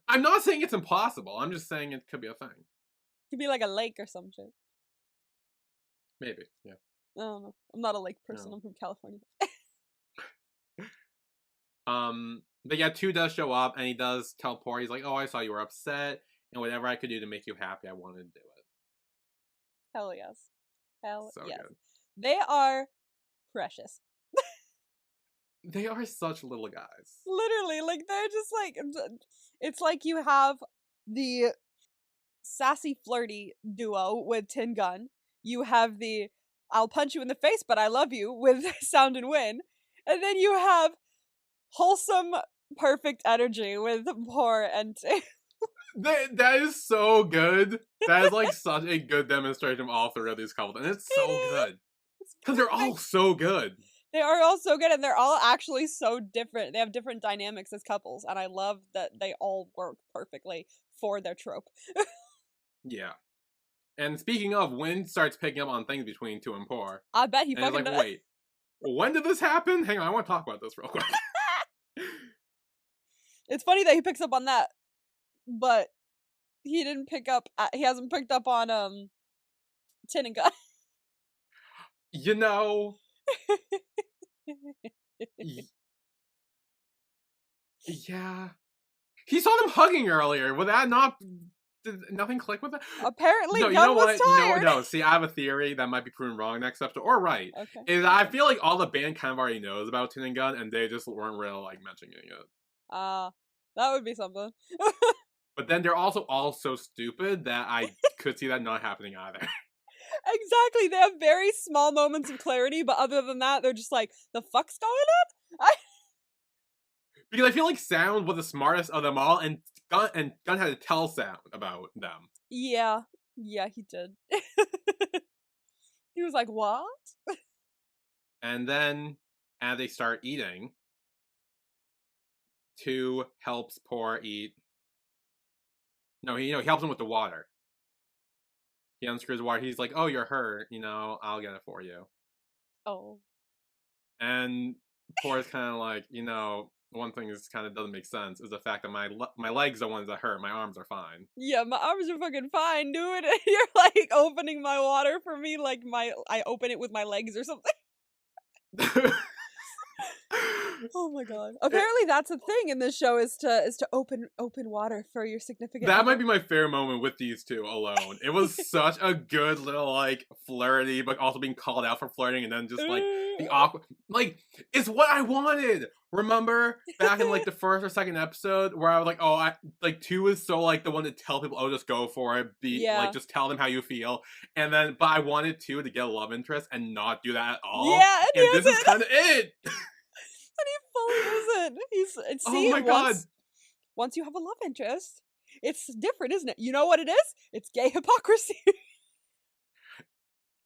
I'm not saying it's impossible. I'm just saying it could be a thing. Could be like a lake or some shit. Maybe, yeah. I don't know. I'm not a lake person. No. I'm from California. But yeah, 2 does show up, and he does tell Poor, he's like, oh, I saw you were upset, and whatever I could do to make you happy, I wanted to do it. Hell yes. Hell So yes. good. They are precious. They are such little guys. Literally, like, they're just like, it's like you have the sassy flirty duo with Tin Gun. You have the I'll punch you in the face, but I love you with Sound and Win. And then you have wholesome, perfect energy with Poor and That is so good. That is like such a good demonstration of all 3 of these couples, and it's so good. Because they're all so good. They are all so good, and they're all actually so different. They have different dynamics as couples, and I love that they all work perfectly for their trope. Yeah. And speaking of, Win starts picking up on things between 2 and Poor. I bet he and fucking like, does. wait, when did this happen? Hang on, I want to talk about this real quick. It's funny that he picks up on that, but he didn't pick up. He hasn't picked up on Tin and Gun. You know, yeah. He saw them hugging earlier. Would that not? Did nothing click with that? Apparently, no. Gun You know was what? tired. No. See, I have a theory that might be proven wrong next episode, or right. Okay. Is I feel like all the band kind of already knows about Tin and Gun, and they just weren't really like mentioning it. That would be something. But then they're also all so stupid that I could see that not happening either. Exactly. They have very small moments of clarity, but other than that, they're just like, the fuck's going on? Because I feel like Sound was the smartest of them all, and Gun had to tell Sound about them. Yeah. Yeah, he did. He was like, what? And then, as they start eating, 2 helps Poor eat. No, he helps him with the water. He unscrews the water. He's like, "Oh, you're hurt. I'll get it for you." Oh. And Poor is kind of like, one thing that kind of doesn't make sense is the fact that my legs are ones that hurt. My arms are fine. Yeah, my arms are fucking fine, dude. You're like opening my water for me like I open it with my legs or something. Oh my god. Apparently that's a thing in this show is to open water for your significant That other. might be my favorite moment with these 2 alone. It was such a good little like flirty, but also being called out for flirting, and then just like the awkward, like, it's what I wanted. Remember back in like the first or second episode where I was like, oh, I like 2 is so like the one to tell people, oh, just go for it, like just tell them how you feel, and then but I wanted 2 to get a love interest and not do that at all. Yeah, and this is kind of it. And he fully isn't. He's oh my god. Once you have a love interest, it's different, isn't it? You know what it is? It's gay hypocrisy.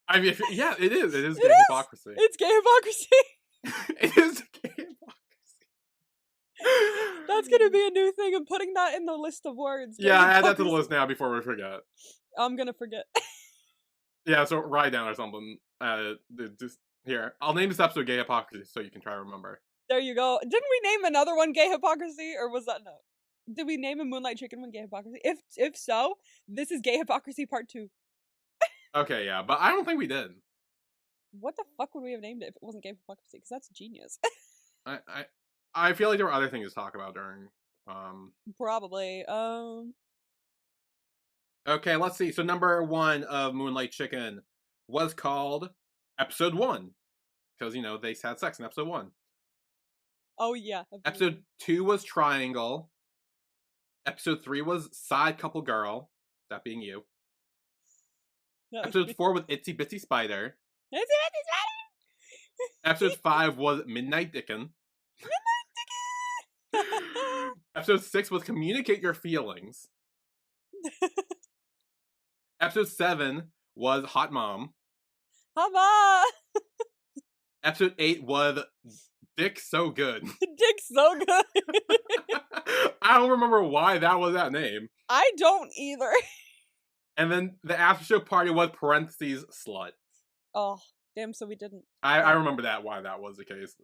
I mean, yeah, it is. It is gay hypocrisy. It's gay hypocrisy. It is gay hypocrisy. That's gonna be a new thing. I'm putting that in the list of words. Yeah, add that to the list now before we forget. I'm gonna forget. Yeah, so write down or something. Just here. I'll name this episode Gay Hypocrisy so you can try to remember. There you go. Didn't we name another one Gay Hypocrisy, or was that no? Did we name a Moonlight Chicken one Gay Hypocrisy? If so, this is Gay Hypocrisy Part 2. Okay, yeah, but I don't think we did. What the fuck would we have named it if it wasn't Gay Hypocrisy? Because that's genius. I feel like there were other things to talk about during. Probably. Okay, let's see. So number 1 of Moonlight Chicken was called Episode 1 because they had sex in Episode 1. Oh yeah. Episode 2 was Triangle. Episode 3 was Side Couple Girl, that being you. Episode 4 was Itsy Bitsy Spider. Itsy Bitsy Spider! Episode 5 was Midnight Dickin. Episode 6 was Communicate Your Feelings. Episode 7 was Hot Mom. Hot Mom! Episode 8 was Dick So Good. Dick So Good! I don't remember why that was that name. I don't either. And then the after show party was parentheses slut. Oh, damn, so we didn't. I remember why that was the case.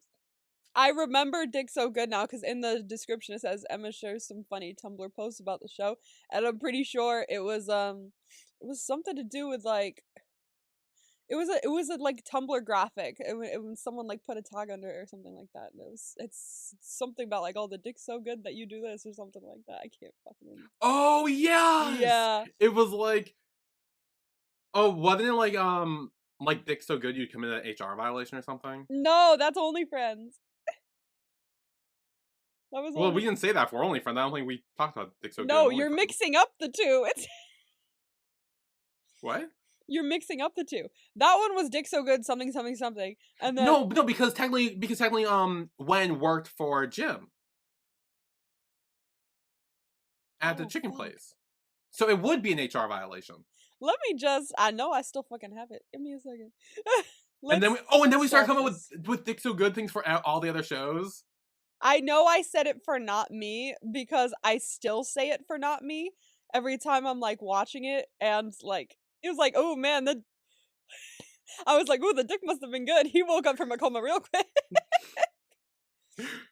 I remember Dick So Good now because in the description it says Emma shares some funny Tumblr posts about the show, and I'm pretty sure it was something to do with like it was a like Tumblr graphic. When someone like put a tag under it or something like that. And it's something about like, oh, the Dick's so good that you do this or something like that. I can't fucking remember. Oh yes, Yeah. it was like, oh, wasn't it like Dick So Good you committed an HR violation or something? No, that's Only Friends. That was Well, only. we didn't say that for OnlyFriends. I don't think we talked about Dick So Good No, and you're OnlyFriends. mixing up the two. It's What? you're mixing up the two. That one was Dick So Good something something something, and then No, because technically, Wen worked for Jim at the oh chicken fuck. place, so it would be an HR violation. Let me just. I know I still fucking have it. Give me a second. And then Let's we started solve coming up this. with Dick So Good things for all the other shows. I know I said it for Not Me because I still say it for Not Me every time I'm like watching it, and like it was like, oh man, the I was like, oh, the dick must have been good. He woke up from a coma real quick.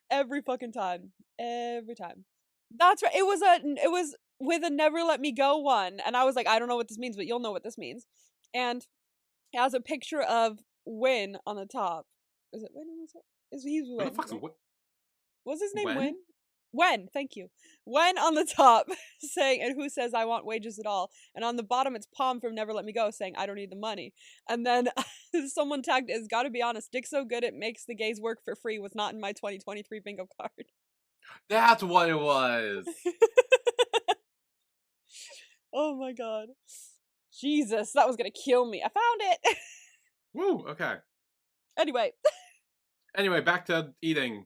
Every fucking time, every time. That's right. It was with a Never Let Me Go one, and I was like, I don't know what this means, but you'll know what this means. And it has a picture of Win on the top. Is it Win on the top? He's Who the Win, fuck's right? Was his name Wen? Win? Wen, thank you. Wen on the top saying, and who says I want wages at all? And on the bottom, it's Palm from Never Let Me Go saying I don't need the money. And then someone tagged, "Is gotta be honest, Dick So Good it makes the gays work for free was not in my 2023 bingo card." That's what it was. Oh my god. Jesus, that was gonna kill me. I found it. Woo. Okay. Anyway. Anyway, back to eating.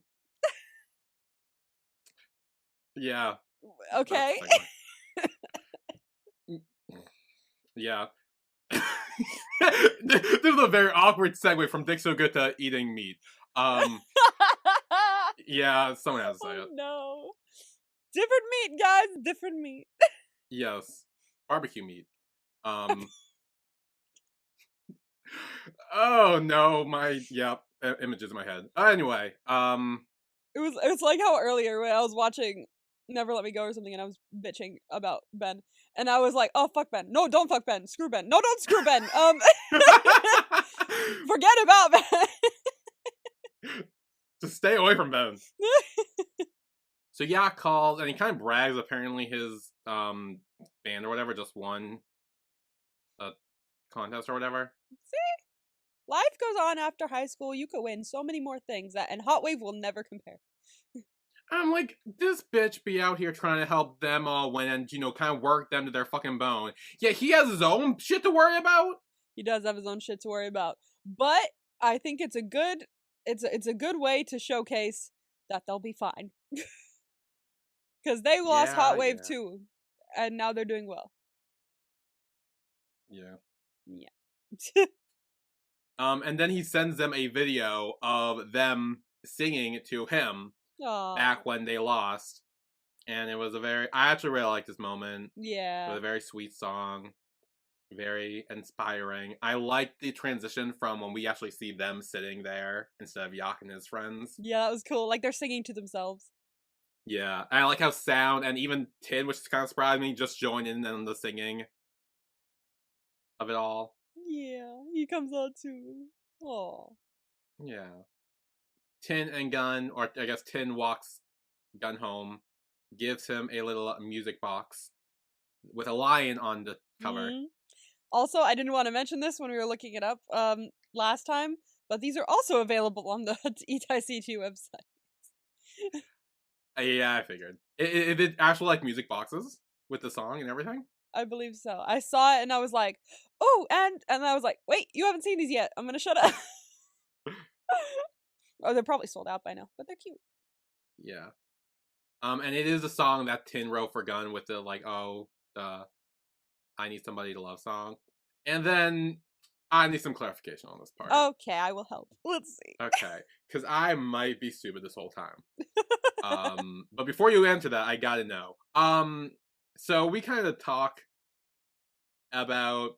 Yeah. Okay. Yeah. This is a very awkward segue from Dick So Good to eating meat. Yeah, someone has to say it. No. Different meat, guys. Different meat. Yes. Barbecue meat. Oh no, images in my head. Anyway, It was like how earlier when I was watching Never Let Me Go or something and I was bitching about Ben. And I was like, oh fuck Ben. No, don't fuck Ben. Screw Ben. No, don't screw Ben. Forget about Ben. Just stay away from Ben. So Yak calls and he kind of brags. Apparently, his band or whatever just won a contest or whatever. See, life goes on after high school. You could win so many more things and Hot Wave will never compare. I'm like, this bitch be out here trying to help them all win and kind of work them to their fucking bone. Yeah, he has his own shit to worry about. He does have his own shit to worry about, but I think it's a good way to showcase that they'll be fine. Because they lost Hot Wave too, and now they're doing well. Yeah. Yeah. And then he sends them a video of them singing to him back when they lost. And it was I actually really liked this moment. Yeah. It was a very sweet song. Very inspiring. I like the transition from when we actually see them sitting there instead of Yak and his friends. Yeah, that was cool. Like they're singing to themselves. Yeah, and I like how Sound and even Tin, which kind of surprised me, just joined in on the singing of it all. Yeah, he comes out too. Aw. Yeah. Tin and Gun, or I guess Tin walks Gun home, gives him a little music box with a lion on the cover. Mm-hmm. Also, I didn't want to mention this when we were looking it up last time, but these are also available on the ETICT website. Yeah, I figured. It did actually like music boxes with the song and everything. I believe so. I saw it and I was like, oh, and I was like, wait, you haven't seen these yet. I'm gonna shut up. Oh, they're probably sold out by now, but they're cute. Yeah. And it is a song that Tin wrote for Gun with the I Need Somebody to Love song. And then I need some clarification on this part. Okay, I will help. Let's see. Okay, because I might be stupid this whole time. But before you answer that, I gotta know. So we kind of talk about,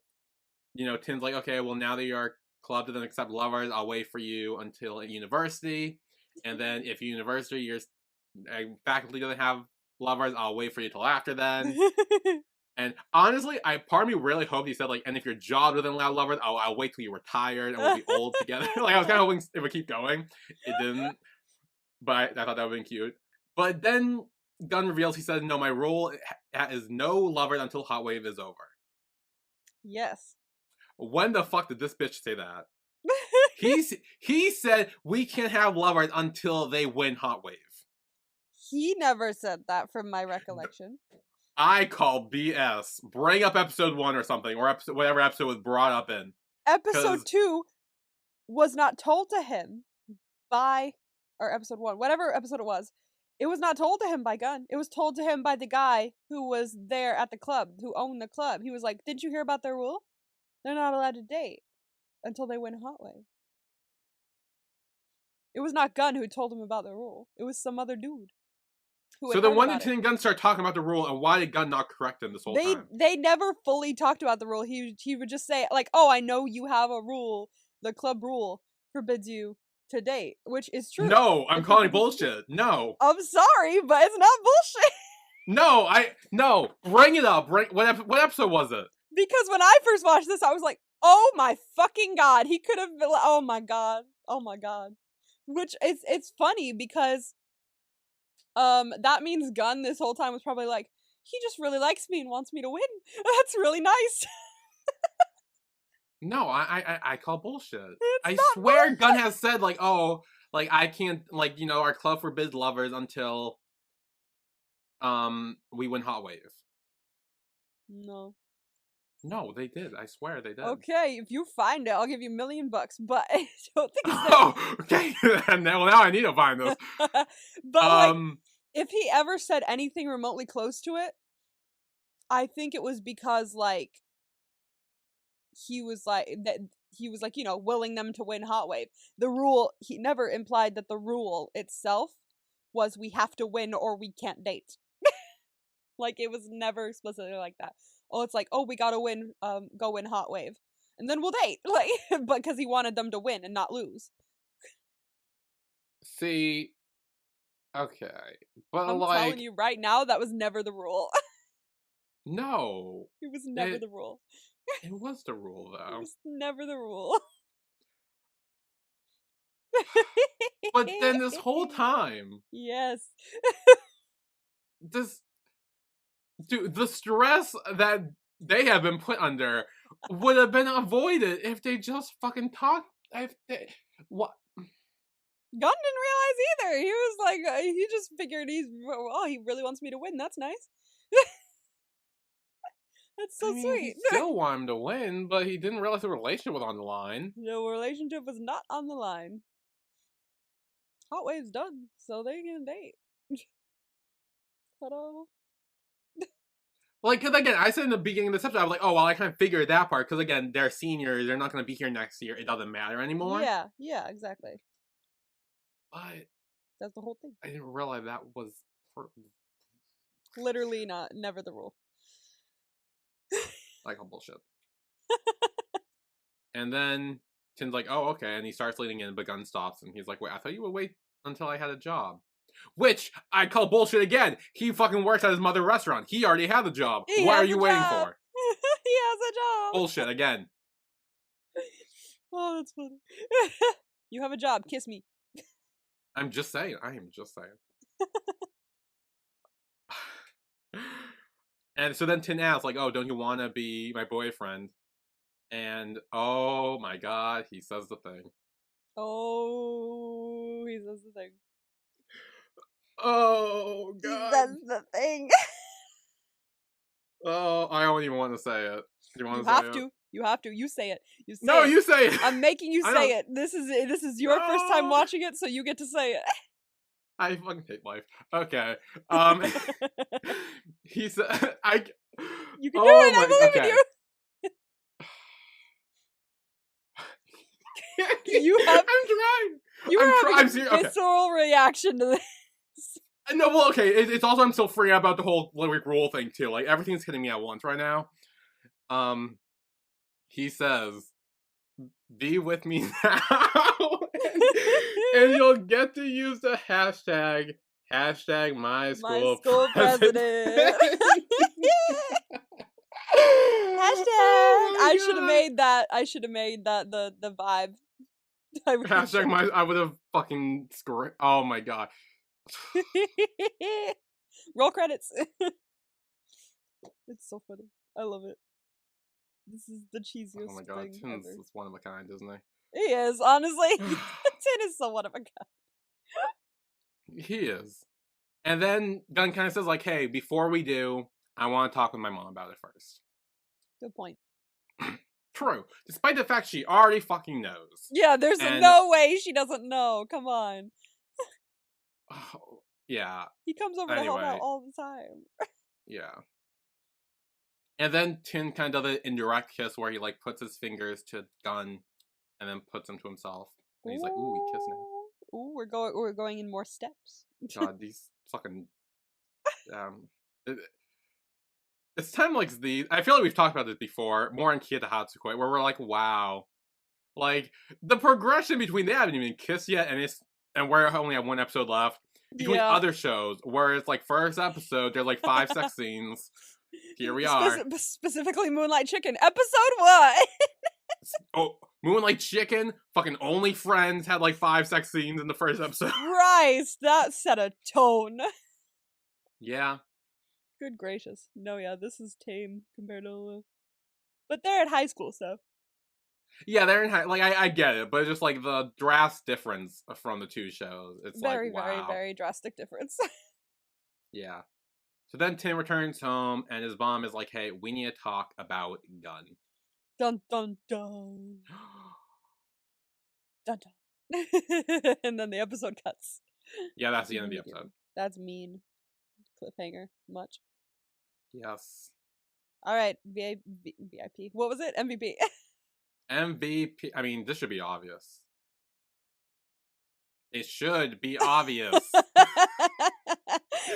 Tin's like, okay, well now that you're club doesn't accept lovers, I'll wait for you until at university. And then if university, your faculty doesn't have lovers, I'll wait for you till after then. And honestly, part of me really hoped he said, like, and if your job doesn't allow lovers, I'll wait till you're retired and we'll be old together. Like, I was kind of hoping it would keep going. It didn't. But I thought that would have been cute. But then Gunn reveals, he said, no, my rule is no lovers until Hot Wave is over. Yes. When the fuck did this bitch say that? He said we can't have lovers until they win Hot Wave. He never said that from my recollection. I call BS. Bring up episode 1 or something, or whatever episode was brought up in. Episode 2 was not told to him by, or episode 1, whatever episode it was not told to him by Gunn. It was told to him by the guy who was there at the club, who owned the club. He was like, didn't you hear about their rule? They're not allowed to date until they win Hot Wave. It was not Gunn who told him about the rule. It was some other dude. So then when did Gunn start talking about the rule, and why did Gunn not correct him this whole time? They never fully talked about the rule. He would just say, like, oh, I know you have a rule. The club rule forbids you to date, which is true. No, I'm calling bullshit. No. I'm sorry, but it's not bullshit. No, bring it up. What episode was it? Because when I first watched this, I was like, oh my fucking god, he could have been, oh my god. Which it's funny because that means Gunn this whole time was probably like, he just really likes me and wants me to win. That's really nice. No, I call bullshit. I swear bullshit. Gunn has said, like, oh, like, I can't, like, you know, our club forbids lovers until we win Hot Wave. No, they did. I swear they did. Okay, if you find it, I'll give you $1 million, but I don't think so. Oh, okay. Well, now I need to find this. But like, if he ever said anything remotely close to it, I think it was because, like, he was like, you know, willing them to win Hot Wave. The rule, he never implied that the rule itself was we have to win or we can't date. Like, it was never explicitly like that. Oh, it's like, oh, we gotta win, go win Hot Wave. And then we'll date. Like, but because he wanted them to win and not lose. See, okay. But I'm telling you right now, that was never the rule. No. It was never the rule. It was the rule, though. It was never the rule. But then this whole time... Yes. Dude, the stress that they have been put under would have been avoided if they just fucking talked. What? Gunn didn't realize either. He was like, he just figured he really wants me to win. That's nice. That's so sweet. He still wanted him to win, but he didn't realize the relationship was on the line. The relationship was not on the line. Hot Wave's done, so they can date. Ta-da. Like, because again, I said in the beginning of this episode, I was like, oh, well, I kind of figured that part, because again, they're seniors, they're not going to be here next year, it doesn't matter anymore. Yeah, exactly. But... that's the whole thing. I didn't realize that was... literally never the rule. Like, all bullshit. And then Tim's like, oh, okay, and he starts leaning in, but Gunn stops, and he's like, wait, I thought you would wait until I had a job. Which, I call bullshit again. He fucking works at his mother's restaurant. He already had the job. What are you waiting for? He has a job. Bullshit again. Oh, that's funny. You have a job. Kiss me. I'm just saying. I am just saying. And so then Tin asks, like, oh, don't you want to be my boyfriend? And, oh my god, he says the thing. Oh, he says the thing. Oh, god. He says the thing. Oh, I don't even want to say it. Do you want to say it? You have to. You say it. You say no, it. You say it. I'm making you say it. This is your first time watching it, so you get to say it. I fucking hate life. Okay. He said, you can do it. I believe in you. You have. I'm trying. You are having a visceral reaction to this. No, well, okay. It's also I'm still freaking out about the whole lyric rule thing too. Like everything's hitting me at once right now. He says, be with me now, and you'll get to use the hashtag my school president. Hashtag. I should have made that the vibe. Hashtag I would have fucking screwed. Oh my god. Roll credits. It's so funny. I love it. This is the cheesiest. Oh my god, thing Tim's ever. is one of a kind, isn't he? He is, honestly. Tin is so one of a kind. He is. And then Gunn kind of says, like, hey, before we do, I want to talk with my mom about it first. Good point. True. Despite the fact she already fucking knows. Yeah, there's no way she doesn't know. Come on. Oh, yeah. He comes over to help out all the time. Yeah. And then Tin kind of does an indirect kiss where he, like, puts his fingers to Gunn and then puts them to himself. And he's like, ooh, we kiss now. Ooh, we're going in more steps. God, these fucking... It's time like these. I feel like we've talked about this before, more in Kia to Hatsukoi, where we're like, wow. Like, the progression between they haven't even kissed yet, and we're only have one episode left. Between other shows, where it's like first episode, there's like 5 sex scenes. Here we are. Specifically Moonlight Chicken. Episode 1! Oh, Moonlight Chicken, fucking Only Friends had like 5 sex scenes in the first episode. Christ, that set a tone. Yeah. Good gracious. No, yeah, this is tame compared to... But they're at high school, so... Yeah, they're in high... Like, I get it, but it's just like the drastic difference from the two shows. It's very, like, wow. Very, very drastic difference. Yeah. So then Tim returns home, and his mom is like, hey, we need to talk about Gunn. Dun, dun, dun. Dun, dun. And then the episode cuts. Yeah, that's the end of the episode. That's mean. Cliffhanger. Much. Yes. Alright, VIP. What was it? MVP. MVP. I mean, this should be obvious. It should be obvious.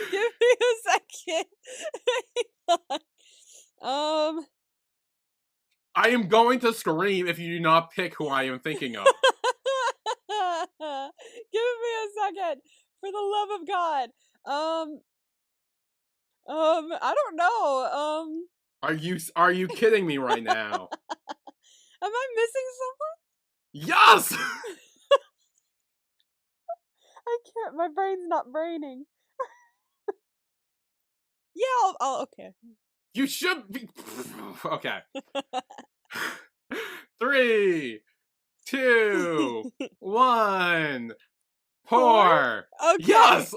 Give me a second. I am going to scream if you do not pick who I am thinking of. Give me a second. For the love of God. I don't know. Are you kidding me right now? Am I missing someone? Yes! I can't. My brain's not braining. Yeah, I'll okay. You should be... Okay. 3, 2, 1. Pour. Okay. Yes!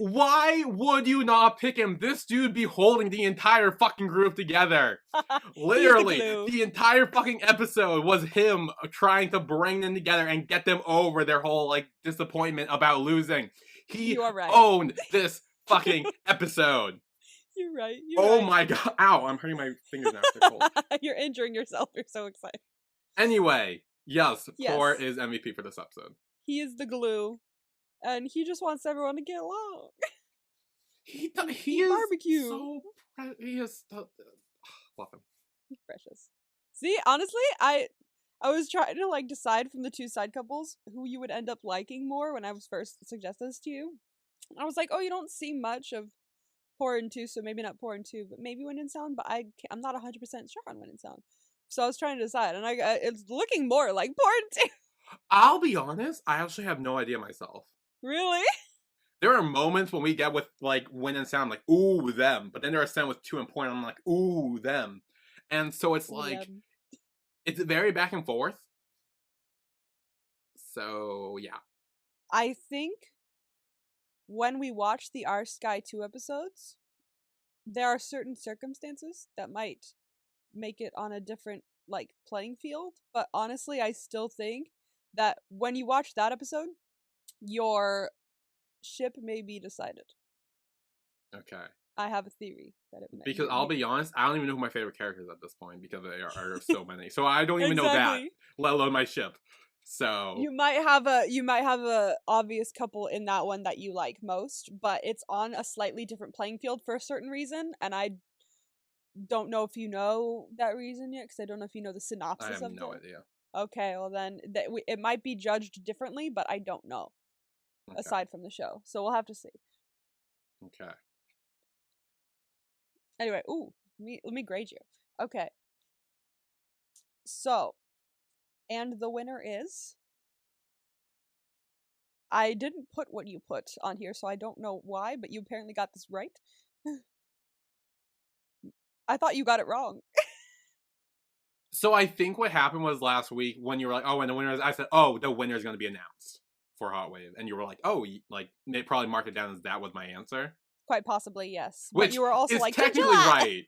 Why would you not pick him? This dude be holding the entire fucking group together. Literally, the entire fucking episode was him trying to bring them together and get them over their whole, like, disappointment about losing. He owned this fucking episode. You're right. My god. Ow, I'm hurting my fingers now. They're cold. You're injuring yourself. You're so excited. Anyway, yes, Pour is MVP for this episode. He is the glue. And he just wants everyone to get along. He is barbecue. He is love him. He's precious. See, honestly, I was trying to like decide from the two side couples who you would end up liking more when I was first suggesting this to you. I was like, oh, you don't see much of Pour and 2, so maybe not Pour and 2, but maybe Wind and Sound. But I'm not 100% sure on Wind and Sound. So I was trying to decide, and it's looking more like Pour and 2. I'll be honest, I actually have no idea myself. Really? There are moments when we get with, like, Wind and Sound, like, ooh, them. But then there are some with 2 and Point, I'm like, ooh, them. And so it's like, it's very back and forth. So, yeah. I think when we watch the Our Sky 2 episodes, there are certain circumstances that might make it on a different, like, playing field. But honestly, I still think that when you watch that episode, your ship may be decided. Okay. I have a theory that it may. Because I'll be honest, I don't even know who my favorite characters at this point because there are so many. So I don't even know that, let alone my ship. So you might have a obvious couple in that one that you like most, but it's on a slightly different playing field for a certain reason, and I don't know if you know that reason yet because I don't know if you know the synopsis of it. I have no idea. Okay, well then it might be judged differently, but I don't know. Okay. Aside from the show, so we'll have to see. Okay. Anyway, let me grade you. Okay. So, and the winner is. I didn't put what you put on here, so I don't know why, but you apparently got this right. I thought you got it wrong. So I think what happened was last week when you were like, "Oh, and the winner is," I said, "Oh, the winner is going to be announced for Hot Wave," and you were like, "Oh, like they probably marked it down as that was my answer." Quite possibly, yes. Which but you were also is like, technically right,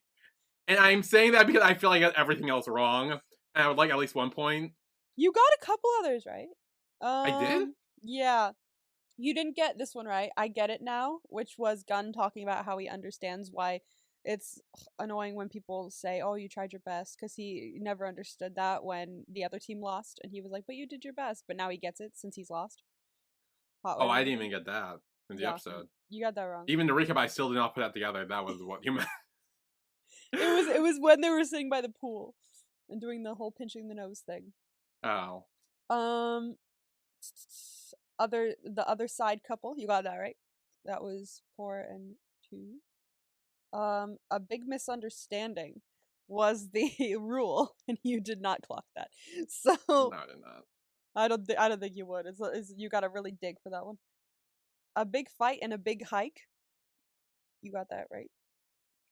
and I'm saying that because I feel like I got everything else wrong, and I would like at least 1 point. You got a couple others right. I did? Yeah. You didn't get this one right. I get it now, which was Gunn talking about how he understands why it's annoying when people say, "Oh, you tried your best," because he never understood that when the other team lost, and he was like, "But you did your best." But now he gets it since he's lost. Oh, I didn't even get that in the Yeah, episode. you got that wrong. Even the recap, I still did not put that together. That was what you meant. It was when they were sitting by the pool and doing the whole pinching the nose thing. Oh. The other side couple, you got that right. That was 4 and 2. A big misunderstanding was the rule, and you did not clock that. So No, I did not. I don't think you would. It's you got to really dig for that one. A big fight and a big hike. You got that right.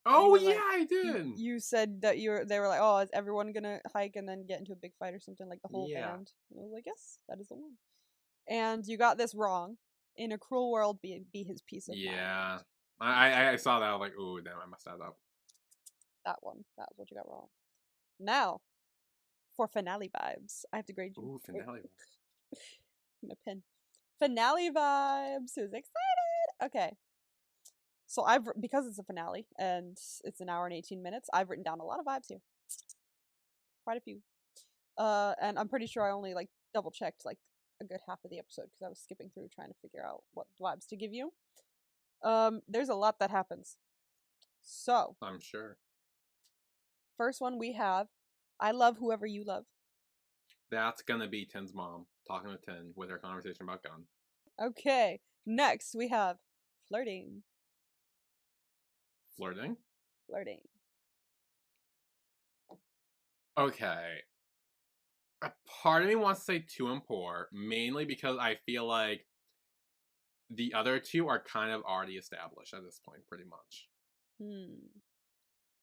Oh yeah, like, I did. You said that they were like, "Oh, is everyone gonna hike and then get into a big fight or something like the whole band?" And I was like, "Yes, that is the one." And you got this wrong. In a cruel world, be his peace of mind. Yeah, I saw that. I was like, "Ooh, damn, I messed that up." That one. That was what you got wrong. Now, for finale vibes, I have to grade you. Ooh, finale vibes. My pen. Finale vibes. Who's excited? Okay. So because it's a finale and it's an hour and 18 minutes, I've written down a lot of vibes here. Quite a few. And I'm pretty sure I only like double checked like a good half of the episode because I was skipping through trying to figure out what vibes to give you. There's a lot that happens. So I'm sure. First one we have, I love whoever you love. That's gonna be Tin's mom talking to Tin with her conversation about Gunn. Okay. Next we have flirting. Flirting? Flirting. Okay. A part of me wants to say 2 and 4, mainly because I feel like the other 2 are kind of already established at this point, pretty much.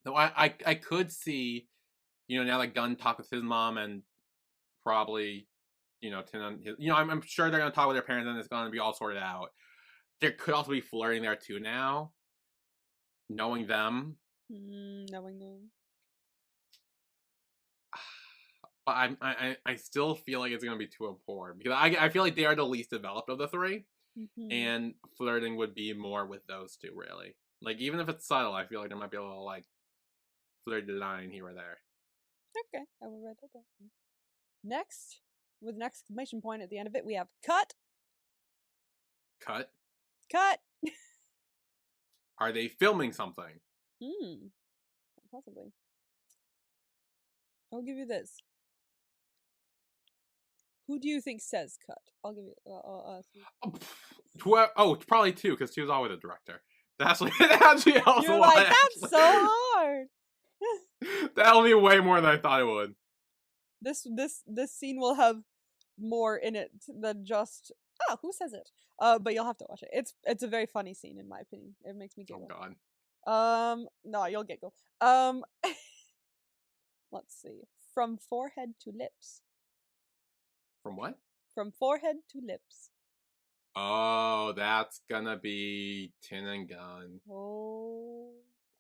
So I could see, now that Gunn talked with his mom and probably, Tin and his, I'm sure they're gonna talk with their parents and it's gonna be all sorted out. There could also be flirting there too now, knowing them. Knowing them. But I still feel like it's gonna be 2 and 4 because I feel like they are the least developed of the 3, and flirting would be more with those 2 really. Like even if it's subtle, I feel like there might be a little like flirty line here or there. Okay, I will write that down. Next, with an exclamation point at the end of it, we have cut. Cut. Cut. Are they filming something? Possibly. I'll give you this. Who do you think says cut? I'll give you. Probably 2 because 2 is always a director. That's like actually helps You're a lot. Like that's so hard. That'll be way more than I thought it would. This scene will have more in it than just who says it? But you'll have to watch it. It's a very funny scene in my opinion. It makes me giggle. Oh god. No, you'll giggle. Let's see. From forehead to lips. From what? From forehead to lips. Oh, that's gonna be Tin and Gunn. Oh.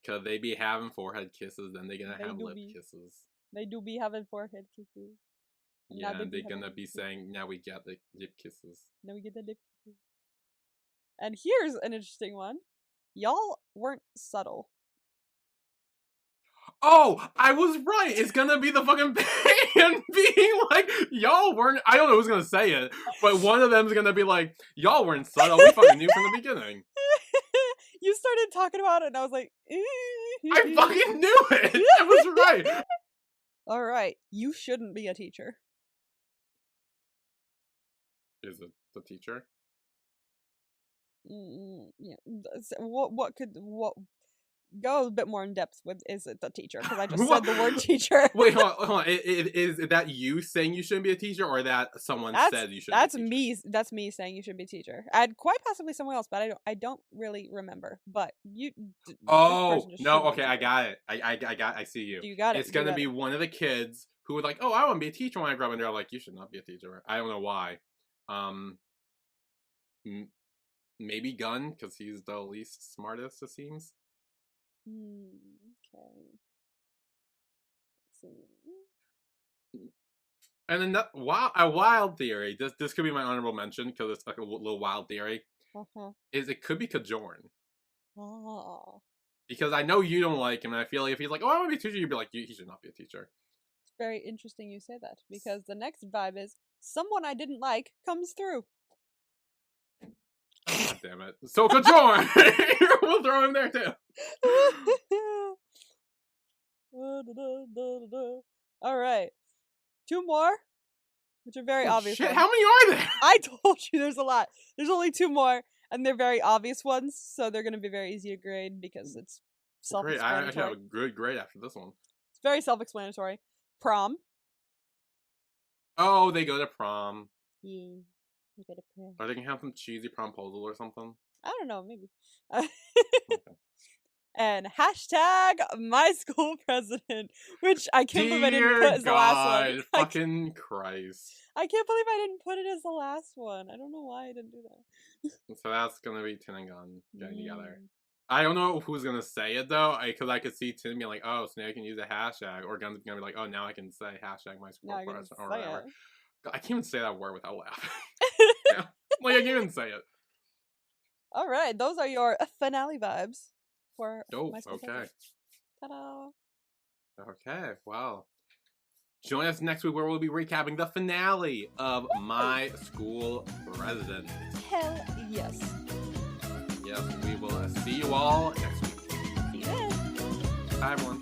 Cause they be having forehead kisses, then they're gonna have lip kisses. They do be having forehead kisses. Yeah, and they're gonna be saying, now we get the lip kisses. Now we get the lip kisses. And here's an interesting one. Y'all weren't subtle. Oh, I was right. It's gonna be the fucking band being like, y'all weren't. I don't know who's gonna say it, but one of them's gonna be like, y'all weren't subtle. We fucking knew from the beginning. You started talking about it, and I was like, I fucking knew it. I was right. All right, you shouldn't be a teacher. Is it the teacher? Yeah. What go a bit more in depth with is it the teacher? Because I just said the word teacher. Wait, hold on. Is that you saying you shouldn't be a teacher, or that someone said you should? That's me. That's me saying you should be a teacher. And quite possibly someone else, but I don't really remember. But you. Oh no! Okay, I got it. I see you. You got it. It's gonna be one of the kids who was like, "Oh, I want to be a teacher when I grow up," and they're like, "You should not be a teacher." I don't know why. Maybe Gunn, because he's the least smartest, it seems. Okay. Let's see. And then a wild theory. This could be my honorable mention because it's like a little wild theory. Is it could be Kajorn. Oh. Because I know you don't like him, and I feel like if he's like, "Oh, I want to be a teacher," you'd be like, "He should not be a teacher." It's very interesting you say that because the next vibe is someone I didn't like comes through. God damn it! So Kajorn, we'll throw him there too. All right, 2 more, which are very obvious. Shit, how many are there? I told you there's a lot. There's only 2 more, and they're very obvious ones, so they're gonna be very easy to grade because it's self-explanatory. I actually have a good grade after this one. It's very self-explanatory. Prom. Oh, they go to prom. Yeah, they go to prom. Are they gonna have some cheesy promposal or something? I don't know, maybe. Okay. And hashtag my school president, which I can't believe I didn't put as the last one. Fucking Christ. I can't believe I didn't put it as the last one. I don't know why I didn't do that. So that's gonna be Tin and Gun getting together. I don't know who's gonna say it though, because I could see Tin being like, "Oh, so now I can use a hashtag," or Gun's gonna be like, "Oh, now I can say hashtag my school president," or whatever. I can't even say that word without laughing. Yeah. Like I can't even say it. All right, those are your finale vibes for my school president. Ta-da! Okay, well. Join us next week where we'll be recapping the finale of My School President. Hell yes. Yes, we will see you all next week. See you then. Bye, everyone.